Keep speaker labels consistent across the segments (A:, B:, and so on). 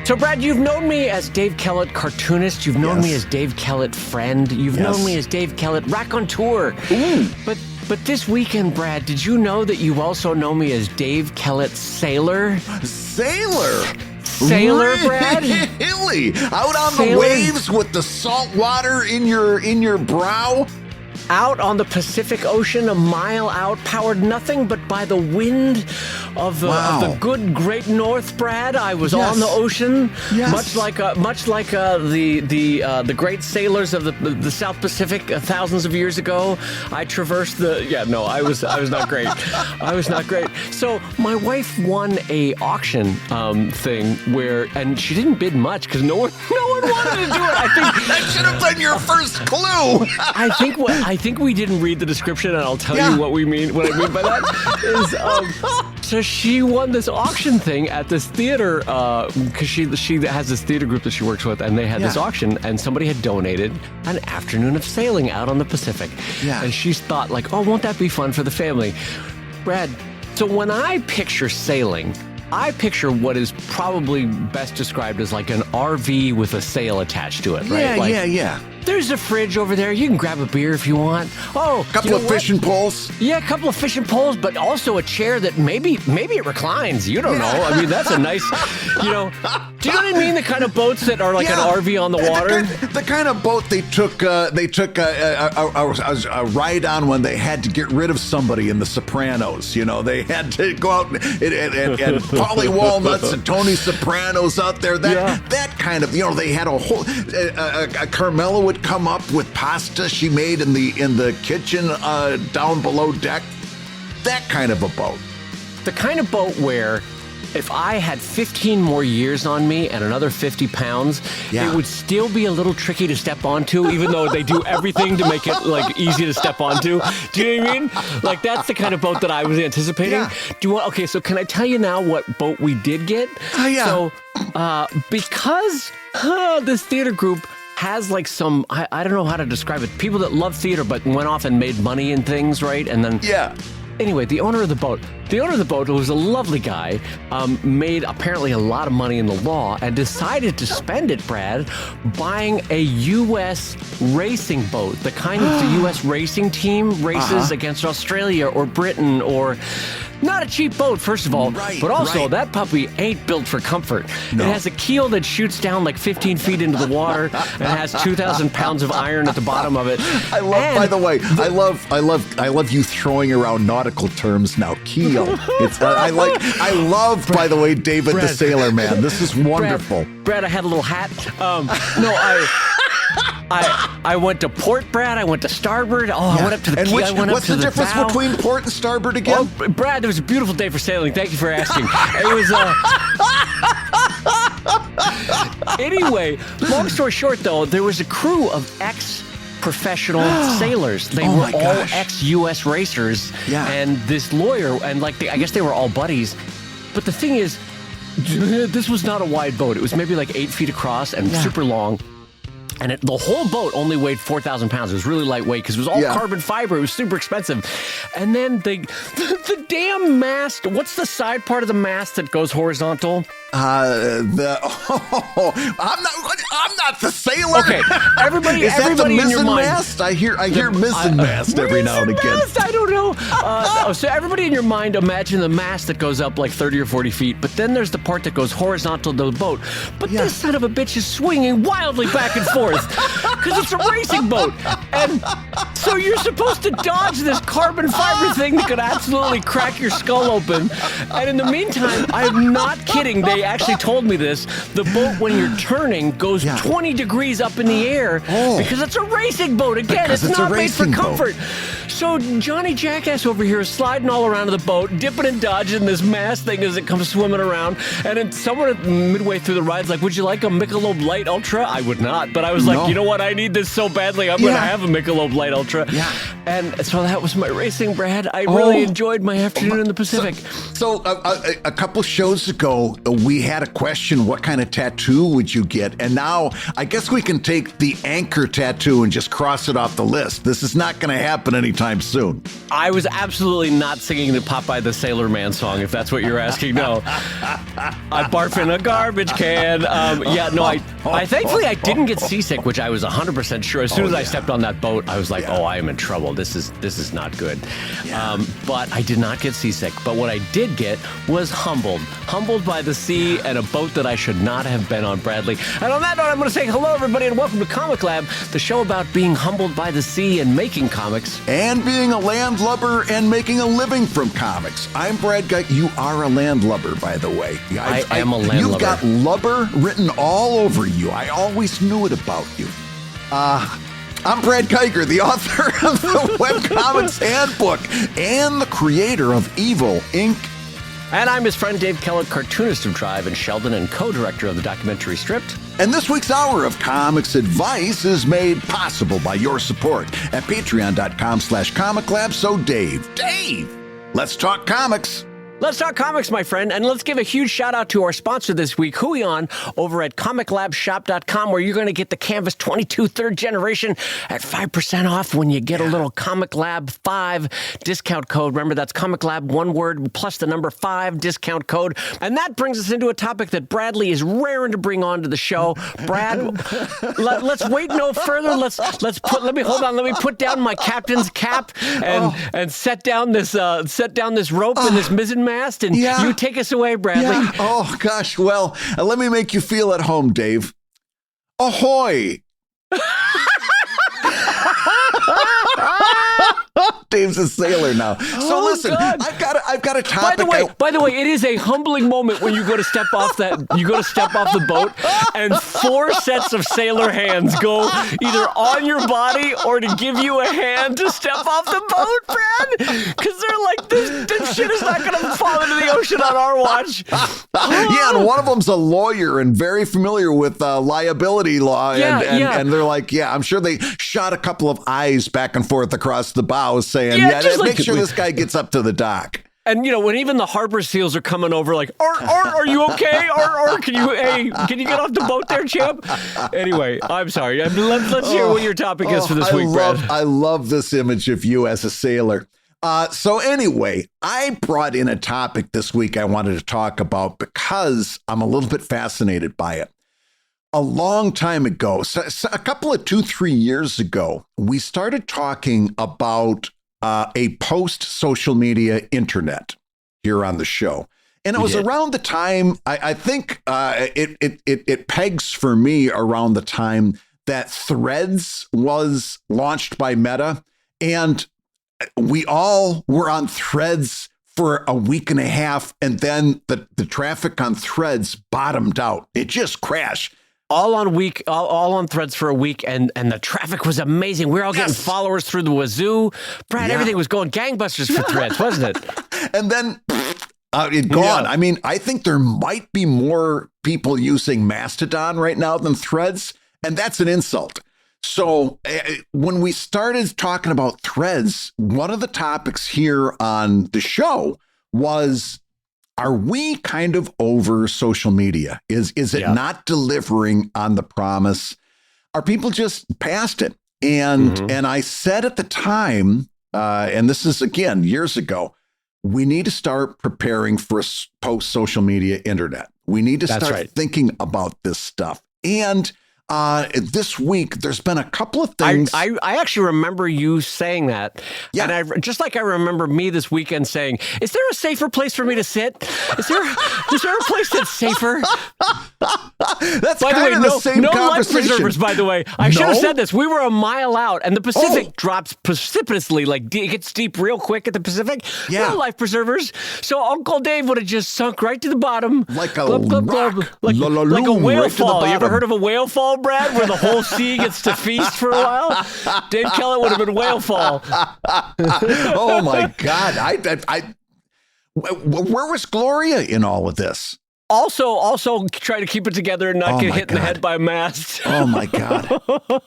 A: So, Brad, you've known me as Dave Kellett, cartoonist. You've known me as Dave Kellett, friend. You've known me as Dave Kellett, raconteur. But this weekend, Brad, did you know that you also know me as Dave Kellett, sailor?
B: Sailor,
A: Brad?
B: Really? Out on the waves with the salt water in your brow?
A: Out on the Pacific Ocean, a mile out, powered nothing but by the wind of the good Great North, Brad. I was on the ocean, much like the great sailors of the South Pacific thousands of years ago. I traversed I was not great. I was not great. So my wife won a auction thing and she didn't bid much because no one wanted to do it. I think
B: that should have been your first clue.
A: I think we didn't read the description, and I'll tell you what I mean by that is so she won this auction thing at this theater because she has this theater group that she works with, and they had this auction, and somebody had donated an afternoon of sailing out on the Pacific. And she thought like, oh, won't that be fun for the family? Brad, so when I picture sailing, I picture what is probably best described as like an RV with a sail attached to it, right?
B: Yeah.
A: There's a fridge over there. You can grab a beer if you want. Oh,
B: couple of fishing poles.
A: Yeah, a couple of fishing poles, but also a chair that maybe it reclines. You don't know. I mean, that's a nice, do you know what I mean? The kind of boats that are like an RV on the water.
B: The kind of boat they took a ride on when they had to get rid of somebody in The Sopranos. You know, they had to go out and Polly Walnuts and Tony Soprano's out there. That kind of, they had a whole Carmela would come up with pasta she made in the kitchen down below deck. That kind of a boat.
A: The kind of boat where if I had 15 more years on me and another 50 pounds, it would still be a little tricky to step onto, even though they do everything to make it like easy to step onto. Do you know what I mean? Like that's the kind of boat that I was anticipating. Okay, so can I tell you now what boat we did get? So because this theater group has like some, I don't know how to describe it, people that love theater but went off and made money and things, right? And then anyway, the owner of the boat was a lovely guy, made apparently a lot of money in the law and decided to spend it, Brad, buying a U.S. racing boat, the kind that the U.S. racing team races against Australia or Britain or... Not a cheap boat, first of all, but also that puppy ain't built for comfort. No. It has a keel that shoots down like 15 feet into the water and has 2,000 pounds of iron at the bottom of it.
B: I love you throwing around nautical terms now. Keel. I love, by the way, David the Sailor Man. This is wonderful.
A: Brad, I had a little hat. I went to port, Brad. I went to starboard. I went up to the key.
B: What's the difference between port and starboard again?
A: Well, Brad, it was a beautiful day for sailing. Thank you for asking. It was. Anyway, long story short, though, there was a crew of professional sailers. They were all ex-U.S. racers. And this lawyer, and I guess they were all buddies. But the thing is, this was not a wide boat. It was maybe like 8 feet across and super long. And the whole boat only weighed 4,000 pounds. It was really lightweight because it was all carbon fiber. It was super expensive. And then the damn mast, what's the side part of the mast that goes horizontal?
B: I'm not the sailor.
A: Okay, everybody
B: that the
A: in your mind.
B: Mast? I hear mizzen mast every now and again.
A: I don't know. So everybody in your mind, imagine the mast that goes up like 30 or 40 feet, but then there's the part that goes horizontal to the boat. But this son of a bitch is swinging wildly back and forth because it's a racing boat, and so you're supposed to dodge this carbon fiber thing that could absolutely crack your skull open. And in the meantime, I'm not kidding. They actually told me this. The boat, when you're turning, goes 20 degrees up in the air because it's a racing boat. Again, it's not made for comfort. So Johnny Jackass over here is sliding all around the boat, dipping and dodging this mast thing as it comes swimming around. And then someone midway through the ride's like, would you like a Michelob Light Ultra? I would not. But I was like, you know what? I need this so badly. I'm going to have a Michelob Light Ultra. And so that was my racing, Brad. I really enjoyed my afternoon in the Pacific.
B: So a couple shows ago, we had a question, what kind of tattoo would you get? And now I guess we can take the anchor tattoo and just cross it off the list. This is not going to happen anytime soon.
A: I was absolutely not singing the Popeye the Sailor Man song, if that's what you're asking. No. I barf in a garbage can. I thankfully I didn't get seasick, which I was 100% sure. As soon as I stepped on that boat, I was like, I am in trouble. This is not good. Yeah. But I did not get seasick. But what I did get was humbled by the sea and a boat that I should not have been on, Bradley. And on that note, I'm going to say hello, everybody, and welcome to ComicLab, the show about being humbled by the sea and making comics.
B: And being a landlubber and making a living from comics. I'm Brad Guy. You are a landlubber, by the way.
A: I am a landlubber.
B: You've got lubber written all over you. I always knew it about you. I'm Brad Kiger, the author of the Webcomics Handbook and the creator of Evil, Inc.
A: And I'm his friend Dave Kellett, cartoonist of Drive and Sheldon and co-director of the documentary Stripped.
B: And this week's hour of comics advice is made possible by your support at patreon.com/comiclab. So Dave, let's talk comics.
A: Let's talk comics, my friend, and let's give a huge shout out to our sponsor this week, Huion, over at comiclabshop.com, where you're going to get the Canvas 22 third generation at 5% off when you get a little ComicLab 5 discount code. Remember, that's ComicLab, one word, plus the number 5 discount code. And that brings us into a topic that Bradley is raring to bring onto the show. Brad, let's wait no further. Let me put down my captain's cap and set down this rope and this mizzen mast, and you take us away, Bradley.
B: Yeah. Oh, gosh. Well, let me make you feel at home, Dave. Ahoy! Dave's a sailor now. So listen, God. I've got a topic.
A: By the way, it is a humbling moment when you go to step off the boat, and 4 sets of sailor hands go either on your body or to give you a hand to step off the boat, Brad. Because they're like, this shit is not going to fall into the ocean on our watch.
B: Yeah, and one of them's a lawyer and very familiar with liability law, and they're like, I'm sure they shot a couple of eyes back and forth across the bow saying, make sure this guy gets up to the dock.
A: And, when even the harbor seals are coming over like, are you okay? Or can you get off the boat there, champ? Anyway, I'm sorry. Let's hear what your topic is for this week, Brad.
B: I love this image of you as a sailor. So anyway, I brought in a topic this week I wanted to talk about because I'm a little bit fascinated by it. A long time ago, so a couple of 2-3 years ago, we started talking about a post-social media internet here on the show. And it was around the time, I think it pegs for me around the time that Threads was launched by Meta. And we all were on Threads for a week and a half. And then the traffic on Threads bottomed out. It just crashed.
A: All on Threads for a week, and the traffic was amazing. We were all getting followers through the wazoo. Brad, everything was going gangbusters for Threads, wasn't it?
B: And then it gone. Yeah. I mean, I think there might be more people using Mastodon right now than Threads, and that's an insult. So when we started talking about Threads, one of the topics here on the show was, are we kind of over social media? Is it not delivering on the promise? Are people just past it? And I said at the time, and this is again years ago, we need to start preparing for a post-social media internet. We need to start thinking about this stuff. And this week, there's been a couple of things.
A: I actually remember you saying that. Yeah. And I remember me this weekend saying, is there a safer place for me to sit? Is there a place that's safer?
B: That's kind of the same
A: no
B: conversation.
A: Life preservers, by the way. I should have said this. We were a mile out, and the Pacific drops precipitously. Like, it gets deep real quick at the Pacific. Yeah. No life preservers. So Uncle Dave would have just sunk right to the bottom.
B: Like a rock.
A: Like a whale fall. You ever heard of a whale fall, Brad, where the whole sea gets to feast for a while? Dave Kellett would have been whale fall.
B: Oh, my God. Where was Gloria in all of this?
A: Also try to keep it together and not get hit in the head by a mast.
B: Oh, my God.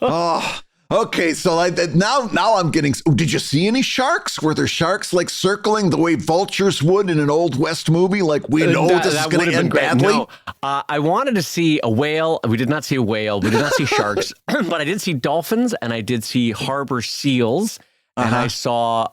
B: Oh, Okay, so now I'm getting. Did you see any sharks? Were there sharks like circling the way vultures would in an old West movie? Like we know this is going to end badly.
A: No, I wanted to see a whale. We did not see a whale. We did not see sharks, but I did see dolphins and I did see harbor seals. And I saw.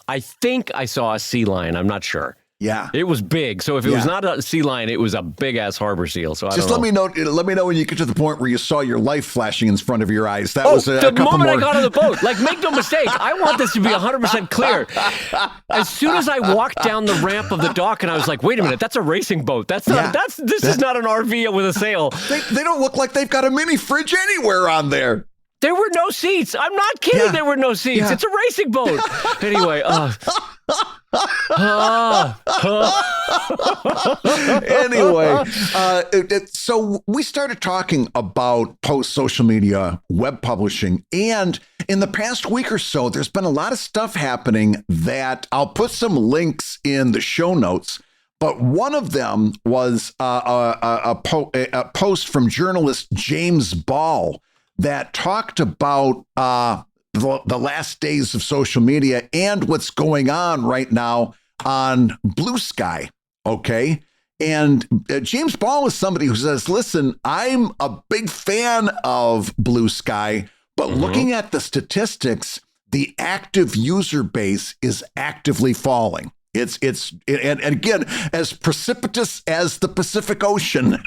A: I think I saw a sea lion. I'm not sure.
B: Yeah,
A: it was big. So if it was not a sea lion, it was a big ass harbor seal. So
B: just let me know. Let me know when you get to the point where you saw your life flashing in front of your eyes. That was
A: the moment I got on the boat. Like, make no mistake, I want this to be 100% clear. As soon as I walked down the ramp of the dock, and I was like, "Wait a minute, that's a racing boat. That's not. This is not an RV with a sail."
B: They don't look like they've got a mini fridge anywhere on there.
A: There were no seats. I'm not kidding. Yeah. There were no seats. Yeah. It's a racing boat. Anyway.
B: Anyway, so we started talking about post-social media web publishing. And in the past week or so, there's been a lot of stuff happening that I'll put some links in the show notes. But one of them was a post from journalist James Ball that talked about the last days of social media and what's going on right now on Blue Sky, okay? And James Ball is somebody who says, listen, I'm a big fan of Blue Sky, but looking at the statistics, the active user base is actively falling. And again, as precipitous as the Pacific Ocean,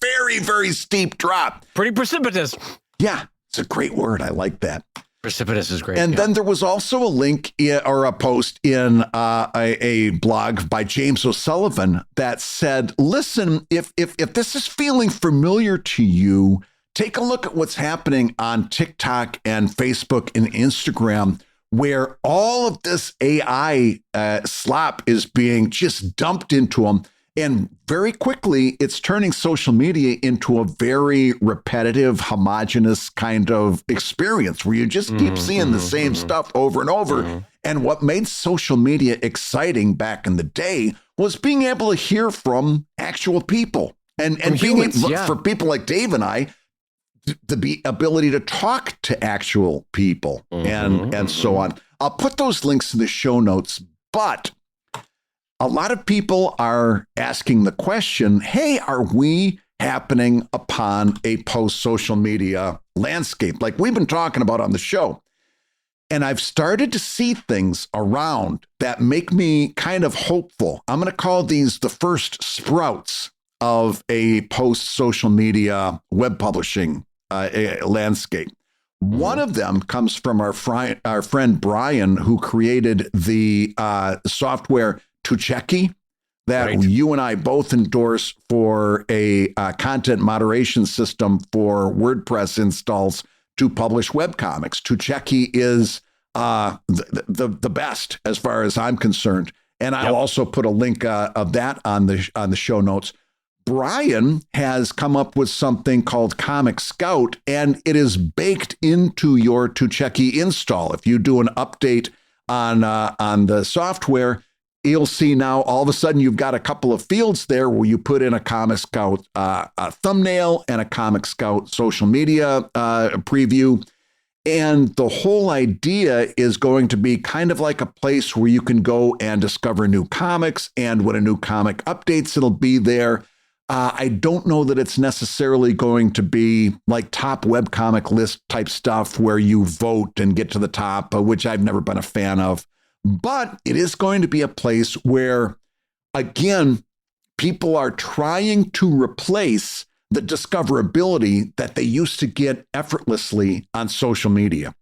B: very, very steep drop.
A: Pretty precipitous.
B: Yeah, it's a great word. I like that.
A: Precipitous is great.
B: And then there was also a link or a post in a blog by James O'Sullivan that said, listen, if this is feeling familiar to you, take a look at what's happening on TikTok and Facebook and Instagram, where all of this AI slop is being just dumped into them. And very quickly, it's turning social media into a very repetitive, homogenous kind of experience where you just keep seeing the same stuff over and over. And what made social media exciting back in the day was being able to hear from actual people and being able, for people like Dave and I, the ability to talk to actual people and so on. I'll put those links in the show notes, but a lot of people are asking the question, hey, are we happening upon a post-social media landscape like we've been talking about on the show? And I've started to see things around that make me kind of hopeful. I'm going to call these the first sprouts of a post-social media web publishing landscape. One of them comes from our friend Brian, who created the software Tucheki that you and I both endorse for a content moderation system for WordPress installs to publish webcomics. Tucheki is the best as far as I'm concerned. And I'll also put a link of that on the show notes. Brian has come up with something called Comic Scout, and it is baked into your Tucheki install. If you do an update on the software, you'll see now all of a sudden you've got a couple of fields there where you put in a Comic Scout a thumbnail and a Comic Scout social media preview. And the whole idea is going to be kind of like a place where you can go and discover new comics. And when a new comic updates, it'll be there. I don't know that it's necessarily going to be like top webcomic list type stuff where you vote and get to the top, which I've never been a fan of. But it is going to be a place where, again, people are trying to replace the discoverability that they used to get effortlessly on social media.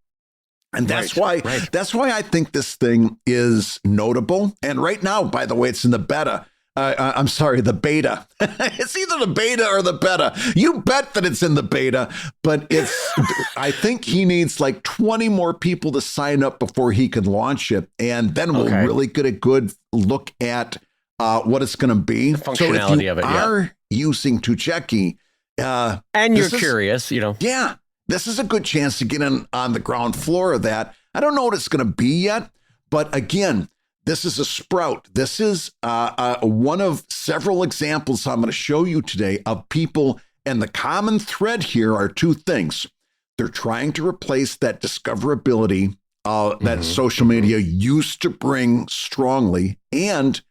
B: And that's why I think this thing is notable. And right now, by the way, it's in the beta. I'm sorry, the beta. It's either the beta or the beta. You bet that it's in the beta, but I think he needs like 20 more people to sign up before he can launch it. And then we'll really get a good look at what it's going to be.
A: The functionality of it,
B: are using Tucheki.
A: And you're curious,
B: Yeah, this is a good chance to get in on the ground floor of that. I don't know what it's going to be yet, but again, this is a sprout. This is one of several examples I'm going to show you today of people. And the common thread here are two things. They're trying to replace that discoverability that social media used to bring strongly, and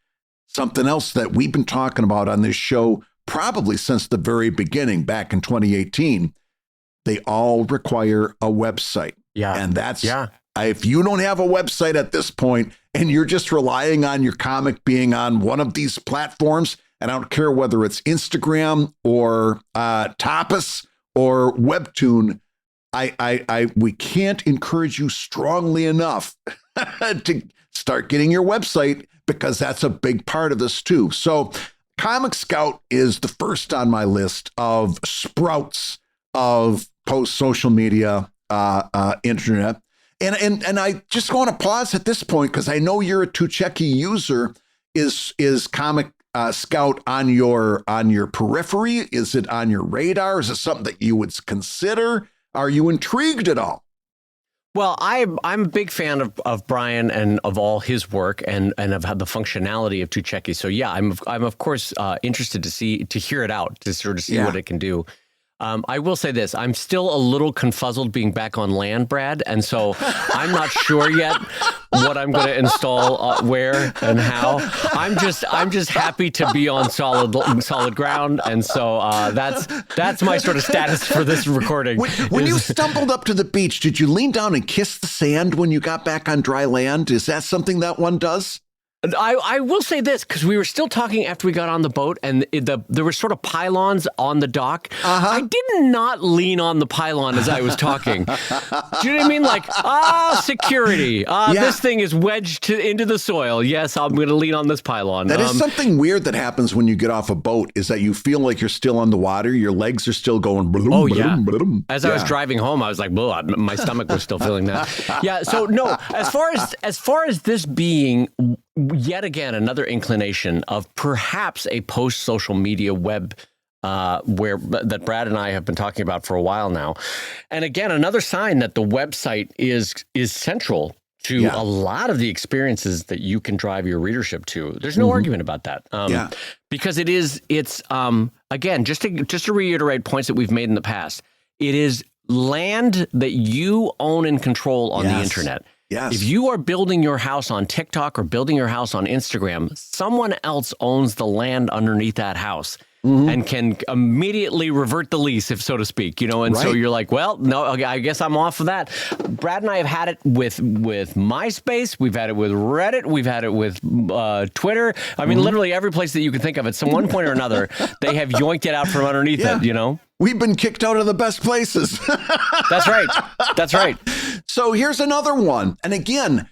B: something else that we've been talking about on this show probably since the very beginning back in 2018. They all require a website.
A: Yeah.
B: And that's, if you don't have a website at this point and you're just relying on your comic being on one of these platforms, and I don't care whether it's Instagram or Tapas or Webtoon, we can't encourage you strongly enough to start getting your website, because that's a big part of this too. So Comic Scout is the first on my list of sprouts of post-social media internet. And I just want to pause at this point, because I know you're a Tucheki user. Is Comic Scout on your periphery? Is it on your radar? Is it something that you would consider? Are you intrigued at all?
A: Well, I'm a big fan of Brian and of all his work and of the functionality of Tucheki. So yeah, I'm of course interested to hear it out, to sort of see what it can do. I will say this: I'm still a little confuzzled being back on land, Brad, and so I'm not sure yet what I'm going to install, where and how. I'm just happy to be on solid ground, and so that's my sort of status for this recording.
B: When you stumbled up to the beach, did you lean down and kiss the sand when you got back on dry land? Is that something that one does?
A: I will say this, because we were still talking after we got on the boat, and there were sort of pylons on the dock. I did not lean on the pylon as I was talking. Do you know what I mean? Like, security. This thing is wedged into the soil. Yes, I'm going to lean on this pylon.
B: That is something weird that happens when you get off a boat, is that you feel like you're still on the water. Your legs are still going. Bloom, bloom, bloom.
A: As I was driving home, I was like, my stomach was still feeling that. Yeah. So no, as far as this being yet again another inclination of perhaps a post-social media web that Brad and I have been talking about for a while now. And again, another sign that the website is central to a lot of the experiences that you can drive your readership to. There's no argument about that. Because it's again, just to reiterate points that we've made in the past, it is land that you own and control on the internet.
B: Yes.
A: If you are building your house on TikTok or building your house on Instagram, someone else owns the land underneath that house and can immediately revert the lease, if so to speak, and so you're like, well, no, I guess I'm off of that. Brad and I have had it with MySpace. We've had it with Reddit. We've had it with Twitter. I mean, literally every place that you can think of at some one point or another, they have yoinked it out from underneath it,
B: We've been kicked out of the best places.
A: That's right. That's right.
B: So here's another one. And again,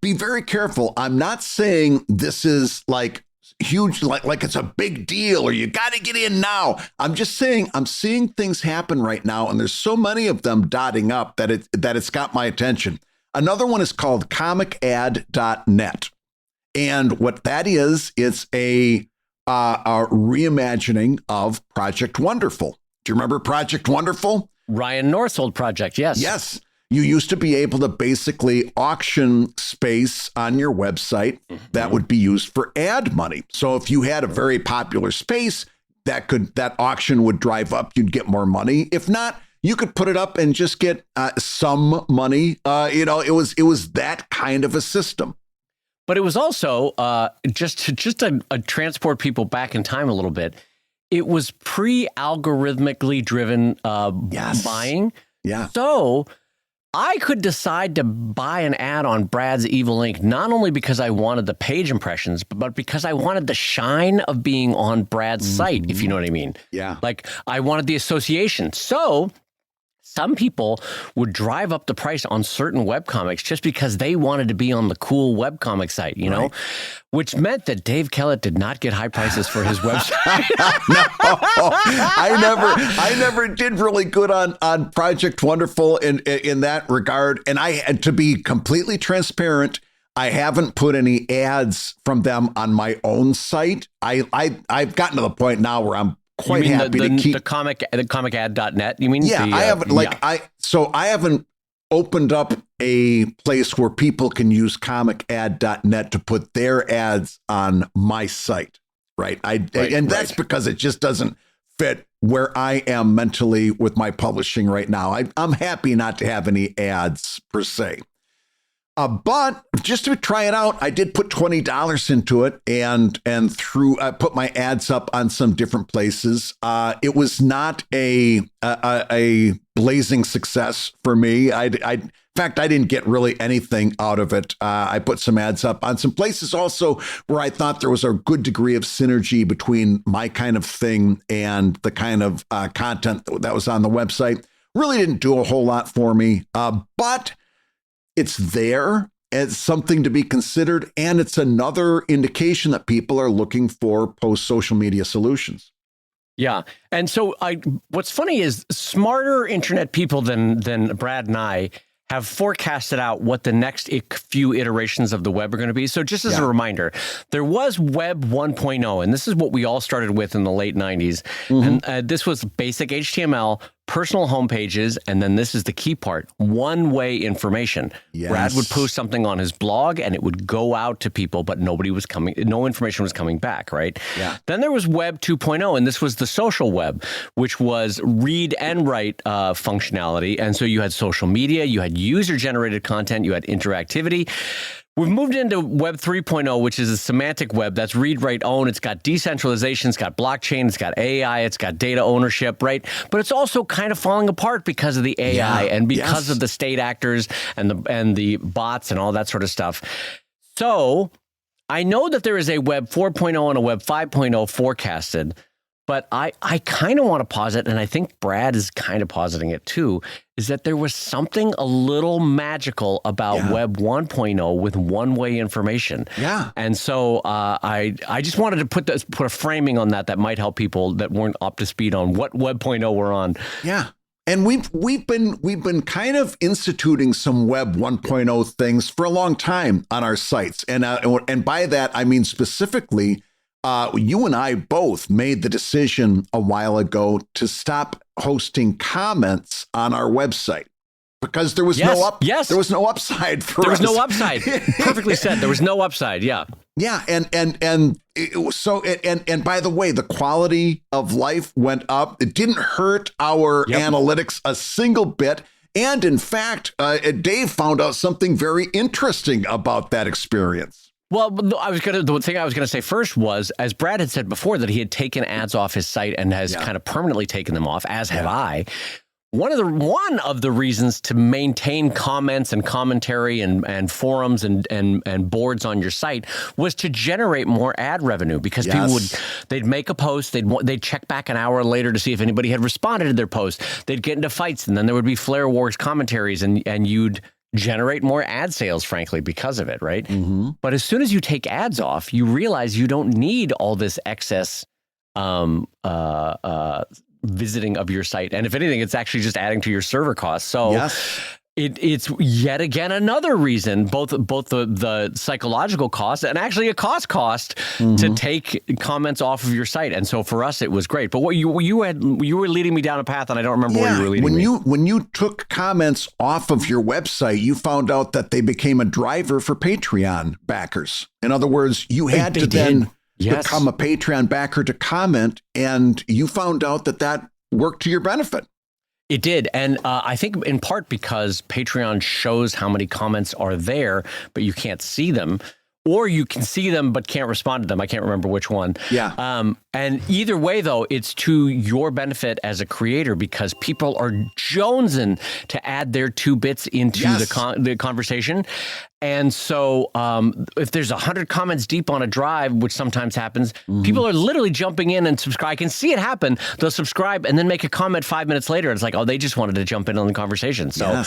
B: be very careful. I'm not saying this is like huge, like it's a big deal or you got to get in now. I'm just saying I'm seeing things happen right now, and there's so many of them dotting up that it's got my attention. Another one is called ComicAd.net. And what that is, it's a reimagining of Project Wonderful. Do you remember Project Wonderful?
A: Ryan North's old project, yes.
B: Yes. You used to be able to basically auction space on your website that would be used for ad money. So if you had a very popular space, that auction would drive up, you'd get more money. If not, you could put it up and just get some money. It was that kind of a system.
A: But it was also just to transport people back in time a little bit. It was pre-algorithmically driven buying. Yeah. So I could decide to buy an ad on Brad's Evil Inc. not only because I wanted the page impressions, but because I wanted the shine of being on Brad's site, if you know what I mean. Yeah. Like I wanted the association. So some people would drive up the price on certain webcomics just because they wanted to be on the cool webcomic site, know, which meant that Dave Kellett did not get high prices for his website.
B: No, I never did really good on Project Wonderful in that regard. And I had to be completely transparent. I haven't put any ads from them on my own site. I've gotten to the point now where I'm quite happy to keep
A: the comicad.net. You mean?
B: Yeah, I haven't I haven't opened up a place where people can use comicad.net to put their ads on my site. Right. That's because it just doesn't fit where I am mentally with my publishing right now. I'm happy not to have any ads per se. But just to try it out, I did put $20 into it and I put my ads up on some different places. It was not a blazing success for me. In fact, I didn't get really anything out of it. I put some ads up on some places also where I thought there was a good degree of synergy between my kind of thing and the kind of content that was on the website. Really didn't do a whole lot for me, but it's there as something to be considered, and it's another indication that people are looking for post-social media solutions.
A: Yeah. And so what's funny is smarter internet people than Brad and I have forecasted out what the next few iterations of the web are going to be. So just as a reminder, there was Web 1.0, and this is what we all started with in the late 90s. And this was basic HTML, personal homepages, and then this is the key part, one-way information. Yes. Brad would post something on his blog and it would go out to people, but no information was coming back, right?
B: Yeah.
A: Then there was Web 2.0, and this was the social web, which was read and write functionality. And so you had social media, you had user-generated content, you had interactivity. We've moved into Web 3.0, which is a semantic web. That's read, write, own. It's got decentralization. It's got blockchain. It's got AI. It's got data ownership, right? But it's also kind of falling apart because of the AI and because of the state actors and the bots and all that sort of stuff. So I know that there is a Web 4.0 and a Web 5.0 forecasted, but I kind of want to posit, and I think Brad is kind of positing it too, is that there was something a little magical about Web 1.0 with one-way information.
B: Yeah.
A: And so I just wanted to put a framing on that might help people that weren't up to speed on what Web 0.0 we're on.
B: Yeah. And we've been kind of instituting some Web 1.0 things for a long time on our sites. And by that, I mean specifically, you and I both made the decision a while ago to stop hosting comments on our website because there was there was no upside for us.
A: There was no upside. Perfectly said. There was no upside. Yeah.
B: Yeah. And by the way, the quality of life went up. It didn't hurt our analytics a single bit. And in fact, Dave found out something very interesting about that experience.
A: Well, the thing I was going to say first was, as Brad had said before, that he had taken ads off his site and has kind of permanently taken them off, as have I. One of the reasons to maintain comments and commentary and forums and boards on your site was to generate more ad revenue, because people they'd make a post, they'd check back an hour later to see if anybody had responded to their post. They'd get into fights, and then there would be Flare Wars commentaries, and you'd generate more ad sales, frankly, because of it, right? Mm-hmm. But as soon as you take ads off, you realize you don't need all this excess visiting of your site. And if anything, it's actually just adding to your server costs. So it's yet again another reason, both the psychological cost and actually a cost to take comments off of your site. And so for us, it was great. But what you were leading me down a path, and I don't remember where you were leading me.
B: When you took comments off of your website, you found out that they became a driver for Patreon backers. In other words, you had to then become a Patreon backer to comment, and you found out that worked to your benefit.
A: It did. And I think in part because Patreon shows how many comments are there, but you can't see them. Or you can see them but can't respond to them. I can't remember which one.
B: Yeah.
A: And either way, though, it's to your benefit as a creator, because people are jonesing to add their 2 bits into the conversation. And so if there's 100 comments deep on a drive, which sometimes happens, people are literally jumping in and subscribe. I can see it happen. They'll subscribe and then make a comment 5 minutes later. It's like, oh, they just wanted to jump in on the conversation. So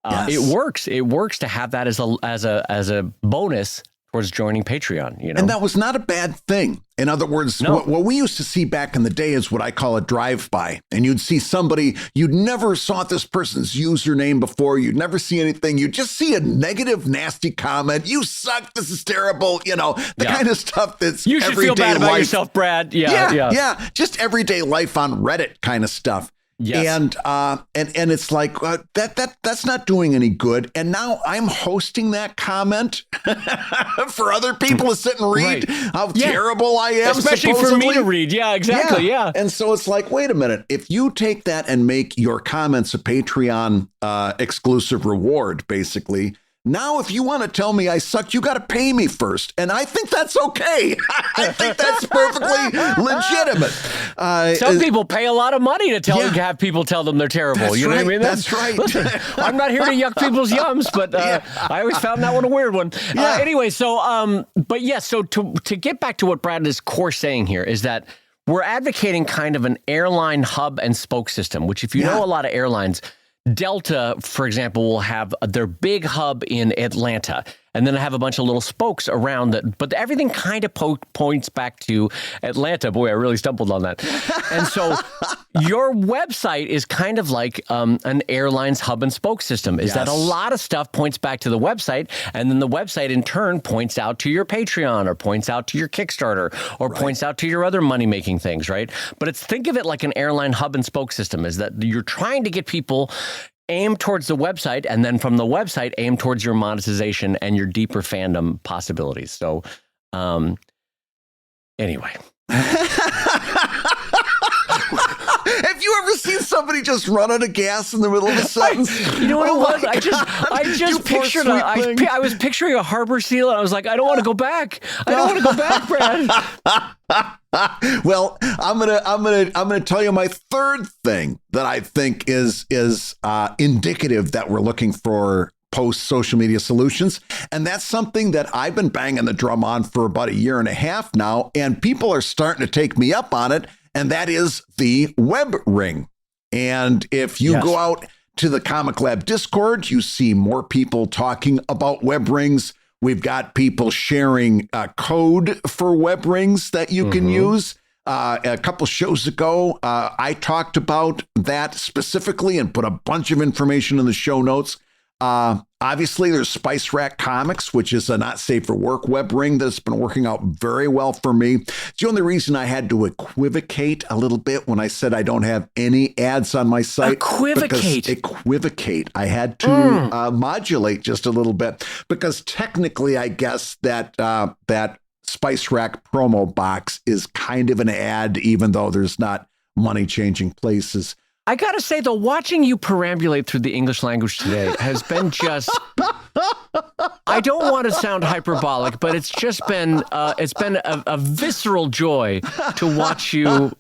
A: it works. It works to have that as a bonus towards joining Patreon, you know?
B: And that was not a bad thing. In other words, what we used to see back in the day is what I call a drive-by. And you'd see somebody, you'd never saw this person's username before. You'd never see anything. You'd just see a negative, nasty comment. You suck. This is terrible. You know, the kind of stuff that's
A: you should feel bad about yourself, Brad. Yeah.
B: Just everyday life on Reddit kind of stuff.
A: Yes.
B: And it's like that's not doing any good. And now I'm hosting that comment for other people to sit and read how terrible I am,
A: especially
B: supposedly.
A: for me to read. Yeah, exactly. Yeah.
B: And so it's like, wait a minute. If you take that and make your comments a Patreon exclusive reward, basically. Now, if you want to tell me I suck, you got to pay me first. And I think that's okay. I think that's perfectly legitimate.
A: Some people pay a lot of money to have people tell them they're terrible.
B: That's
A: you know
B: right,
A: what I mean?
B: That's right.
A: Listen, I'm not here to yuck people's yums, but I always found that one a weird one. Anyway, so, so to get back to what Brad is core saying here is that we're advocating kind of an airline hub and spoke system, which if you know a lot of airlines, Delta, for example, will have their big hub in Atlanta, and then have a bunch of little spokes around that. But everything kind of points back to Atlanta. Boy, I really stumbled on that. And so your website is kind of like an airline's hub and spoke system, is that a lot of stuff points back to the website, and then the website in turn points out to your Patreon or points out to your Kickstarter or points out to your other money-making things, right? But think of it like an airline hub and spoke system, is that you're trying to get people aim towards the website, and then from the website, aim towards your monetization and your deeper fandom possibilities. So, anyway.
B: Have you ever seen somebody just run out of gas in the middle of a sentence?
A: You know what it was? I just pictured I was picturing a harbor seal, and I was like, I don't want to go back. I don't want to go back, Brad.
B: Well, I'm gonna tell you my third thing that I think is indicative that we're looking for post social media solutions, and that's something that I've been banging the drum on for about a year and a half now, and people are starting to take me up on it, and that is the web ring. And if you go out to the ComicLab Discord, you see more people talking about web rings. We've got people sharing code for web rings that you can use. A couple shows ago, I talked about that specifically and put a bunch of information in the show notes. Obviously, there's Spice Rack Comics, which is a not safe for work web ring that's been working out very well for me. It's the only reason I had to equivocate a little bit when I said I don't have any ads on my site. Equivocate. I had to modulate just a little bit because technically, I guess that that Spice Rack promo box is kind of an ad, even though there's not money-changing places.
A: I gotta say, though, watching you perambulate through the English language today has been just, I don't want to sound hyperbolic, but it's just been, a visceral joy to watch you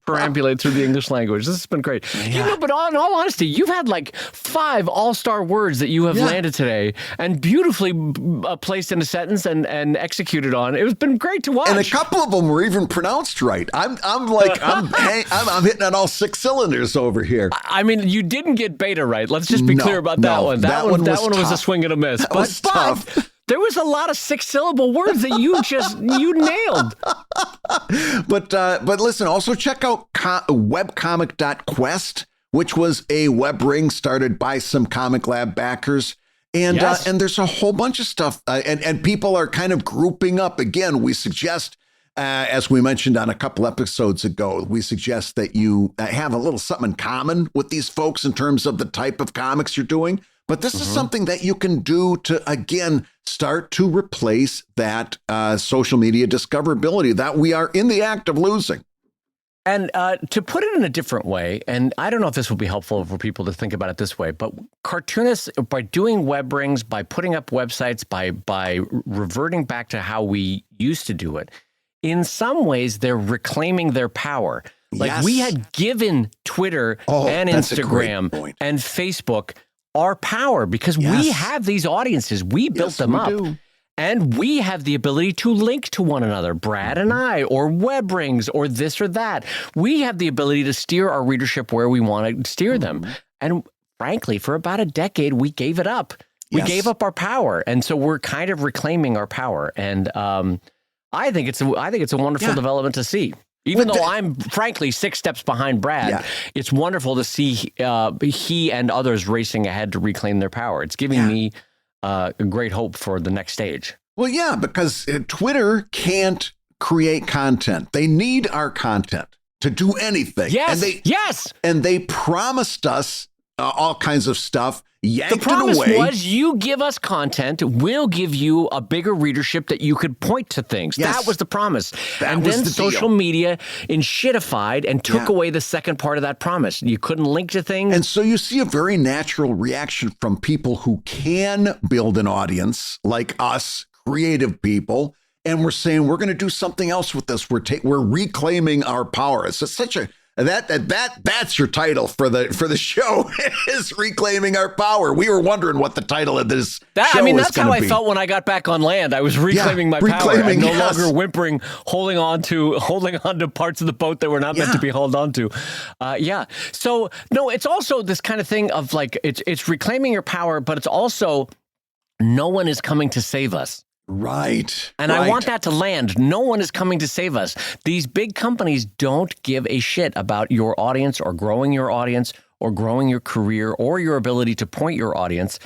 A: perambulate through the English language. This has been great. Yeah. You know, but in all honesty, you've had like 5 all-star words that you have landed today and beautifully placed in a sentence and executed on. It's been great to watch.
B: And a couple of them were even pronounced right. I'm hitting on all 6 cylinders over here.
A: I mean, you didn't get beta right. Let's just be clear about that one. That one was a swing and a miss.
B: That was tough.
A: There was a lot of 6-syllable words that you nailed.
B: But listen, also check out webcomic.quest, which was a web ring started by some ComicLab backers. And and there's a whole bunch of stuff. And people are kind of grouping up. Again, we suggest, as we mentioned on a couple episodes ago, we suggest that you have a little something in common with these folks in terms of the type of comics you're doing. But this is something that you can do to, again, start to replace that social media discoverability that we are in the act of losing.
A: And to put it in a different way, and I don't know if this will be helpful for people to think about it this way, but cartoonists, by doing web rings, by putting up websites, by reverting back to how we used to do it, in some ways, they're reclaiming their power. Like we had given Twitter and Instagram and Facebook our power because we have these audiences. We built them up. And we have the ability to link to one another, Brad and I, or web rings, or this or that. We have the ability to steer our readership where we want to steer them. And frankly, for about a decade, we gave it up. We gave up our power. And so we're kind of reclaiming our power. And I think it's a wonderful development to see. Even though I'm, frankly, 6 steps behind Brad, it's wonderful to see he and others racing ahead to reclaim their power. It's giving me a great hope for the next stage.
B: Well, yeah, because Twitter can't create content. They need our content to do anything.
A: Yes.
B: And they promised us all kinds of stuff. Yanked
A: the promise
B: it away.
A: was you give us content, we'll give you a bigger readership that you could point to things.
B: Yes.
A: That was the promise.
B: That
A: and
B: was
A: then
B: the
A: social
B: deal.
A: media enshittified and took away the second part of that promise. You couldn't link to things.
B: And so you see a very natural reaction from people who can build an audience like us, creative people. And we're saying we're going to do something else with this. We're reclaiming our power. It's such a that's your title for the show is Reclaiming Our Power. We were wondering what the title of this show was.
A: That's how I felt when I got back on land. I was reclaiming my power. I'm no longer whimpering, holding on to parts of the boat that were not meant to be held on to. So no, it's also this kind of thing of like it's reclaiming your power, but it's also no one is coming to save us.
B: Right.
A: And I want that to land. No one is coming to save us. These big companies don't give a shit about your audience or growing your audience or growing your career or your ability to point your audience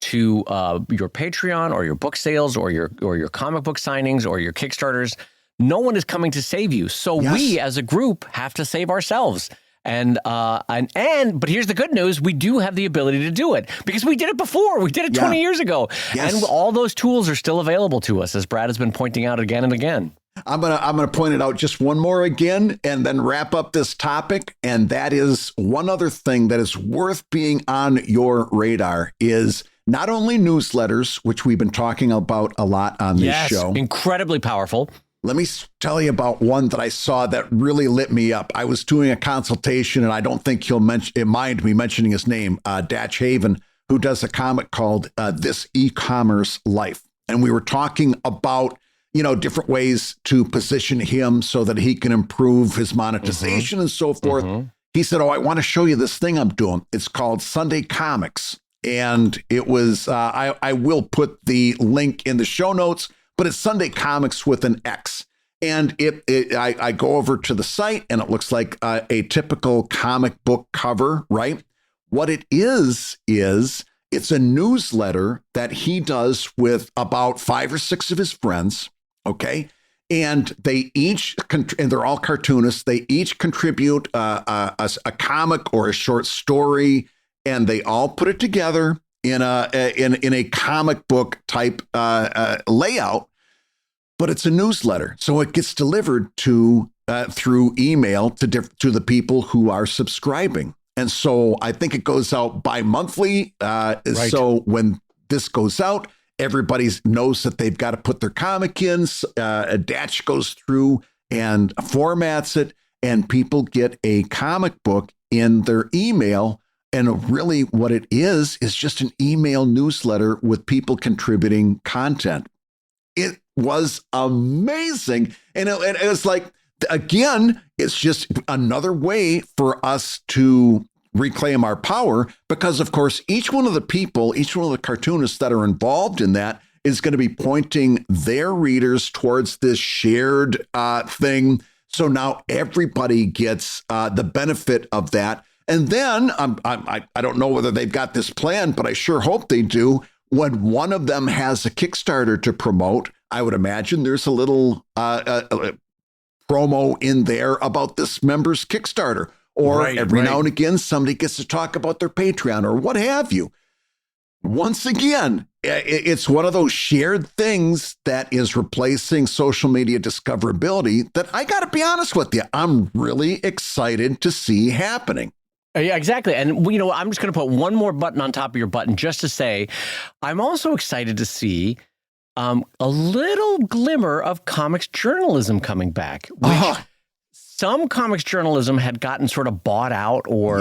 A: to your Patreon or your book sales or your comic book signings or your Kickstarters. No one is coming to save you. So we as a group have to save ourselves. But here's the good news. We do have the ability to do it because we did it before. We did it 20 years ago. Yes. And all those tools are still available to us, as Brad has been pointing out again and again.
B: I'm gonna point it out just one more again and then wrap up this topic. And that is one other thing that is worth being on your radar is not only newsletters, which we've been talking about a lot on this show.
A: Incredibly powerful.
B: Let me tell you about one that I saw that really lit me up. I was doing a consultation, and I don't think he'll mind me mentioning his name, Datch Haven, who does a comic called This E-Commerce Life. And we were talking about, different ways to position him so that he can improve his monetization and so forth. He said, I want to show you this thing I'm doing. It's called Sunday Comics. And it was, I will put the link in the show notes, but it's Sunday Comics with an X. And I go over to the site and it looks like a typical comic book cover, right? What it is it's a newsletter that he does with about 5 or 6 of his friends, okay? And they each, and they're all cartoonists, they each contribute a comic or a short story, and they all put it together in a comic book type layout, but it's a newsletter, so it gets delivered to through email to the people who are subscribing, and so I think it goes out bi-monthly. Right. So when this goes out, everybody knows that they've got to put their comic in. A Datch goes through and formats it, and people get a comic book in their email. And really what it is just an email newsletter with people contributing content. It was amazing. And it was like, again, it's just another way for us to reclaim our power because, of course, each one of the cartoonists that are involved in that is going to be pointing their readers towards this shared thing. So now everybody gets the benefit of that. And then I don't know whether they've got this planned, but I sure hope they do. When one of them has a Kickstarter to promote, I would imagine there's a little promo in there about this member's Kickstarter. Or every now and again, somebody gets to talk about their Patreon or what have you. Once again, it's one of those shared things that is replacing social media discoverability that I got to be honest with you, I'm really excited to see happening.
A: Yeah, exactly. And, I'm just going to put one more button on top of your button just to say, I'm also excited to see a little glimmer of comics journalism coming back. Some comics journalism had gotten sort of bought out or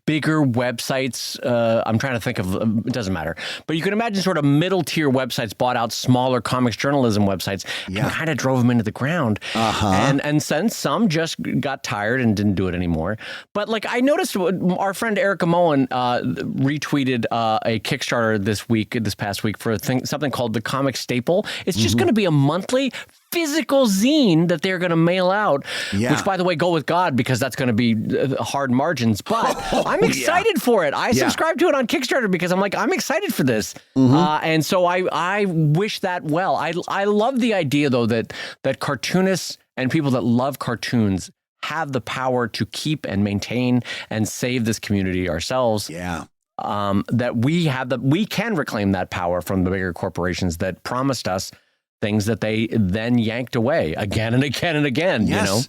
A: bigger websites. I'm trying to think of, it doesn't matter. But you can imagine sort of middle tier websites bought out smaller comics journalism websites and kind of drove them into the ground. And then some just got tired and didn't do it anymore. But like I noticed our friend Erica Moen retweeted a Kickstarter this past week for something called the Comic Staple. It's just going to be a monthly physical zine that they're going to mail out, which, by the way, go with God because that's going to be hard margins. But I'm excited for it. I subscribed to it on Kickstarter because I'm excited for this. And so I wish that well. I love the idea, though, that cartoonists and people that love cartoons have the power to keep and maintain and save this community ourselves.
B: Yeah.
A: That we can reclaim that power from the bigger corporations that promised us things that they then yanked away again and again and again.
B: Yes.
A: You know.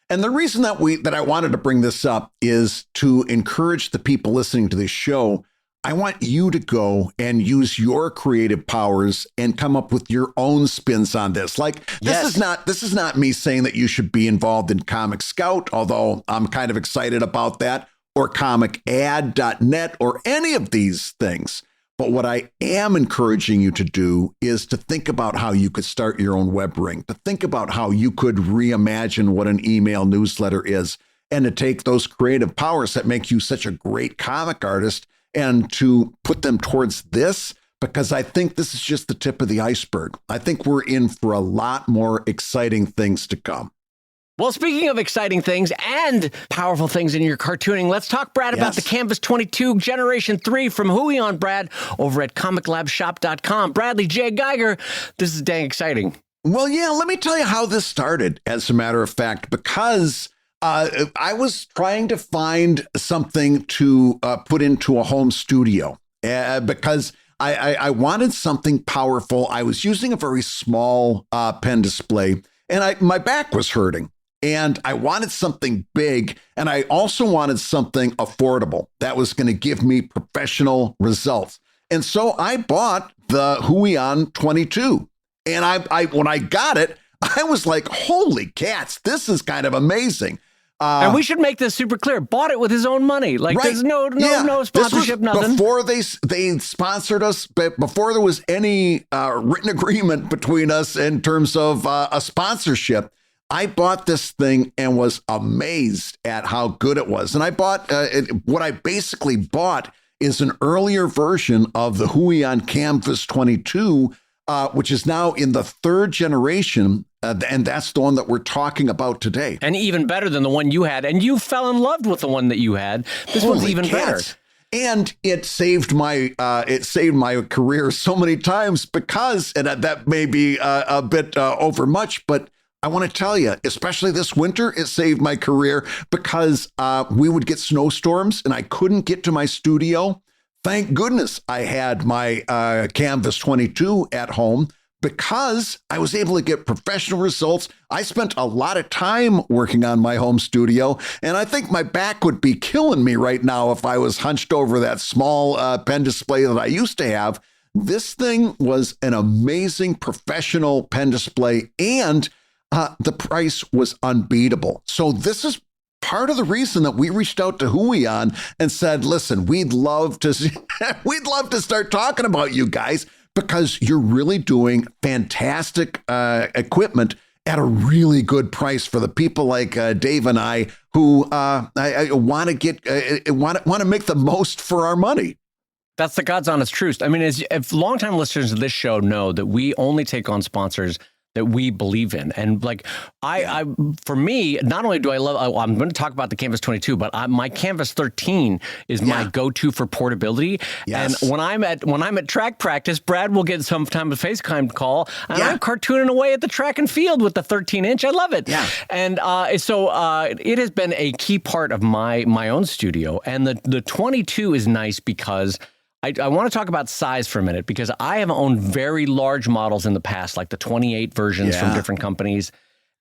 B: And the reason that I wanted to bring this up is to encourage the people listening to this show. I want you to go and use your creative powers and come up with your own spins on this. Like, this is not me saying that you should be involved in Comic Scout, although I'm kind of excited about that, or comicad.net or any of these things. But what I am encouraging you to do is to think about how you could start your own web ring, to think about how you could reimagine what an email newsletter is, and to take those creative powers that make you such a great comic artist and to put them towards this, because I think this is just the tip of the iceberg. I think we're in for a lot more exciting things to come.
A: Well, speaking of exciting things and powerful things in your cartooning, let's talk, Brad, about the Canvas 22 Generation 3 from Huion, Brad, over at ComicLabShop.com. Bradley J. Geiger, this is dang exciting.
B: Well, yeah, let me tell you how this started, as a matter of fact, because I was trying to find something to put into a home studio because I wanted something powerful. I was using a very small pen display, and my back was hurting. And I wanted something big, and I also wanted something affordable that was going to give me professional results. And so I bought the Huion 22. And I when I got it, I was like, holy cats, this is kind of amazing.
A: And we should make this super clear. Bought it with his own money. Like, there's no sponsorship, nothing.
B: Before they sponsored us, but before there was any written agreement between us in terms of a sponsorship, I bought this thing and was amazed at how good it was. And I bought what I basically bought is an earlier version of the Huion Canvas 22, which is now in the third generation. And that's the one that we're talking about today.
A: And even better than the one you had. And you fell in love with the one that you had. This one's even better.
B: And it saved my career so many times because, and that may be a bit overmuch, but I want to tell you, especially this winter, it saved my career because we would get snowstorms and I couldn't get to my studio. Thank goodness I had my Canvas 22 at home because I was able to get professional results. I spent a lot of time working on my home studio, and I think my back would be killing me right now if I was hunched over that small pen display that I used to have. This thing was an amazing professional pen display, and the price was unbeatable. So this is part of the reason that we reached out to Huion and said, listen, we'd love to start talking about you guys because you're really doing fantastic equipment at a really good price for the people like Dave and I who want to make the most for our money.
A: That's the God's honest truth. I mean, if longtime listeners of this show know that we only take on sponsors that we believe in. And like, for me, not only do I love, I'm going to talk about the Canvas 22, but my Canvas 13 is my go-to for portability. Yes. And when I'm at track practice, Brad will get sometimes a FaceTime call, and I'm cartooning away at the track and field with the 13-inch. I love it. Yeah. And so it has been a key part of my own studio. And the 22 is nice because I want to talk about size for a minute because I have owned very large models in the past, like the 28 versions from different companies.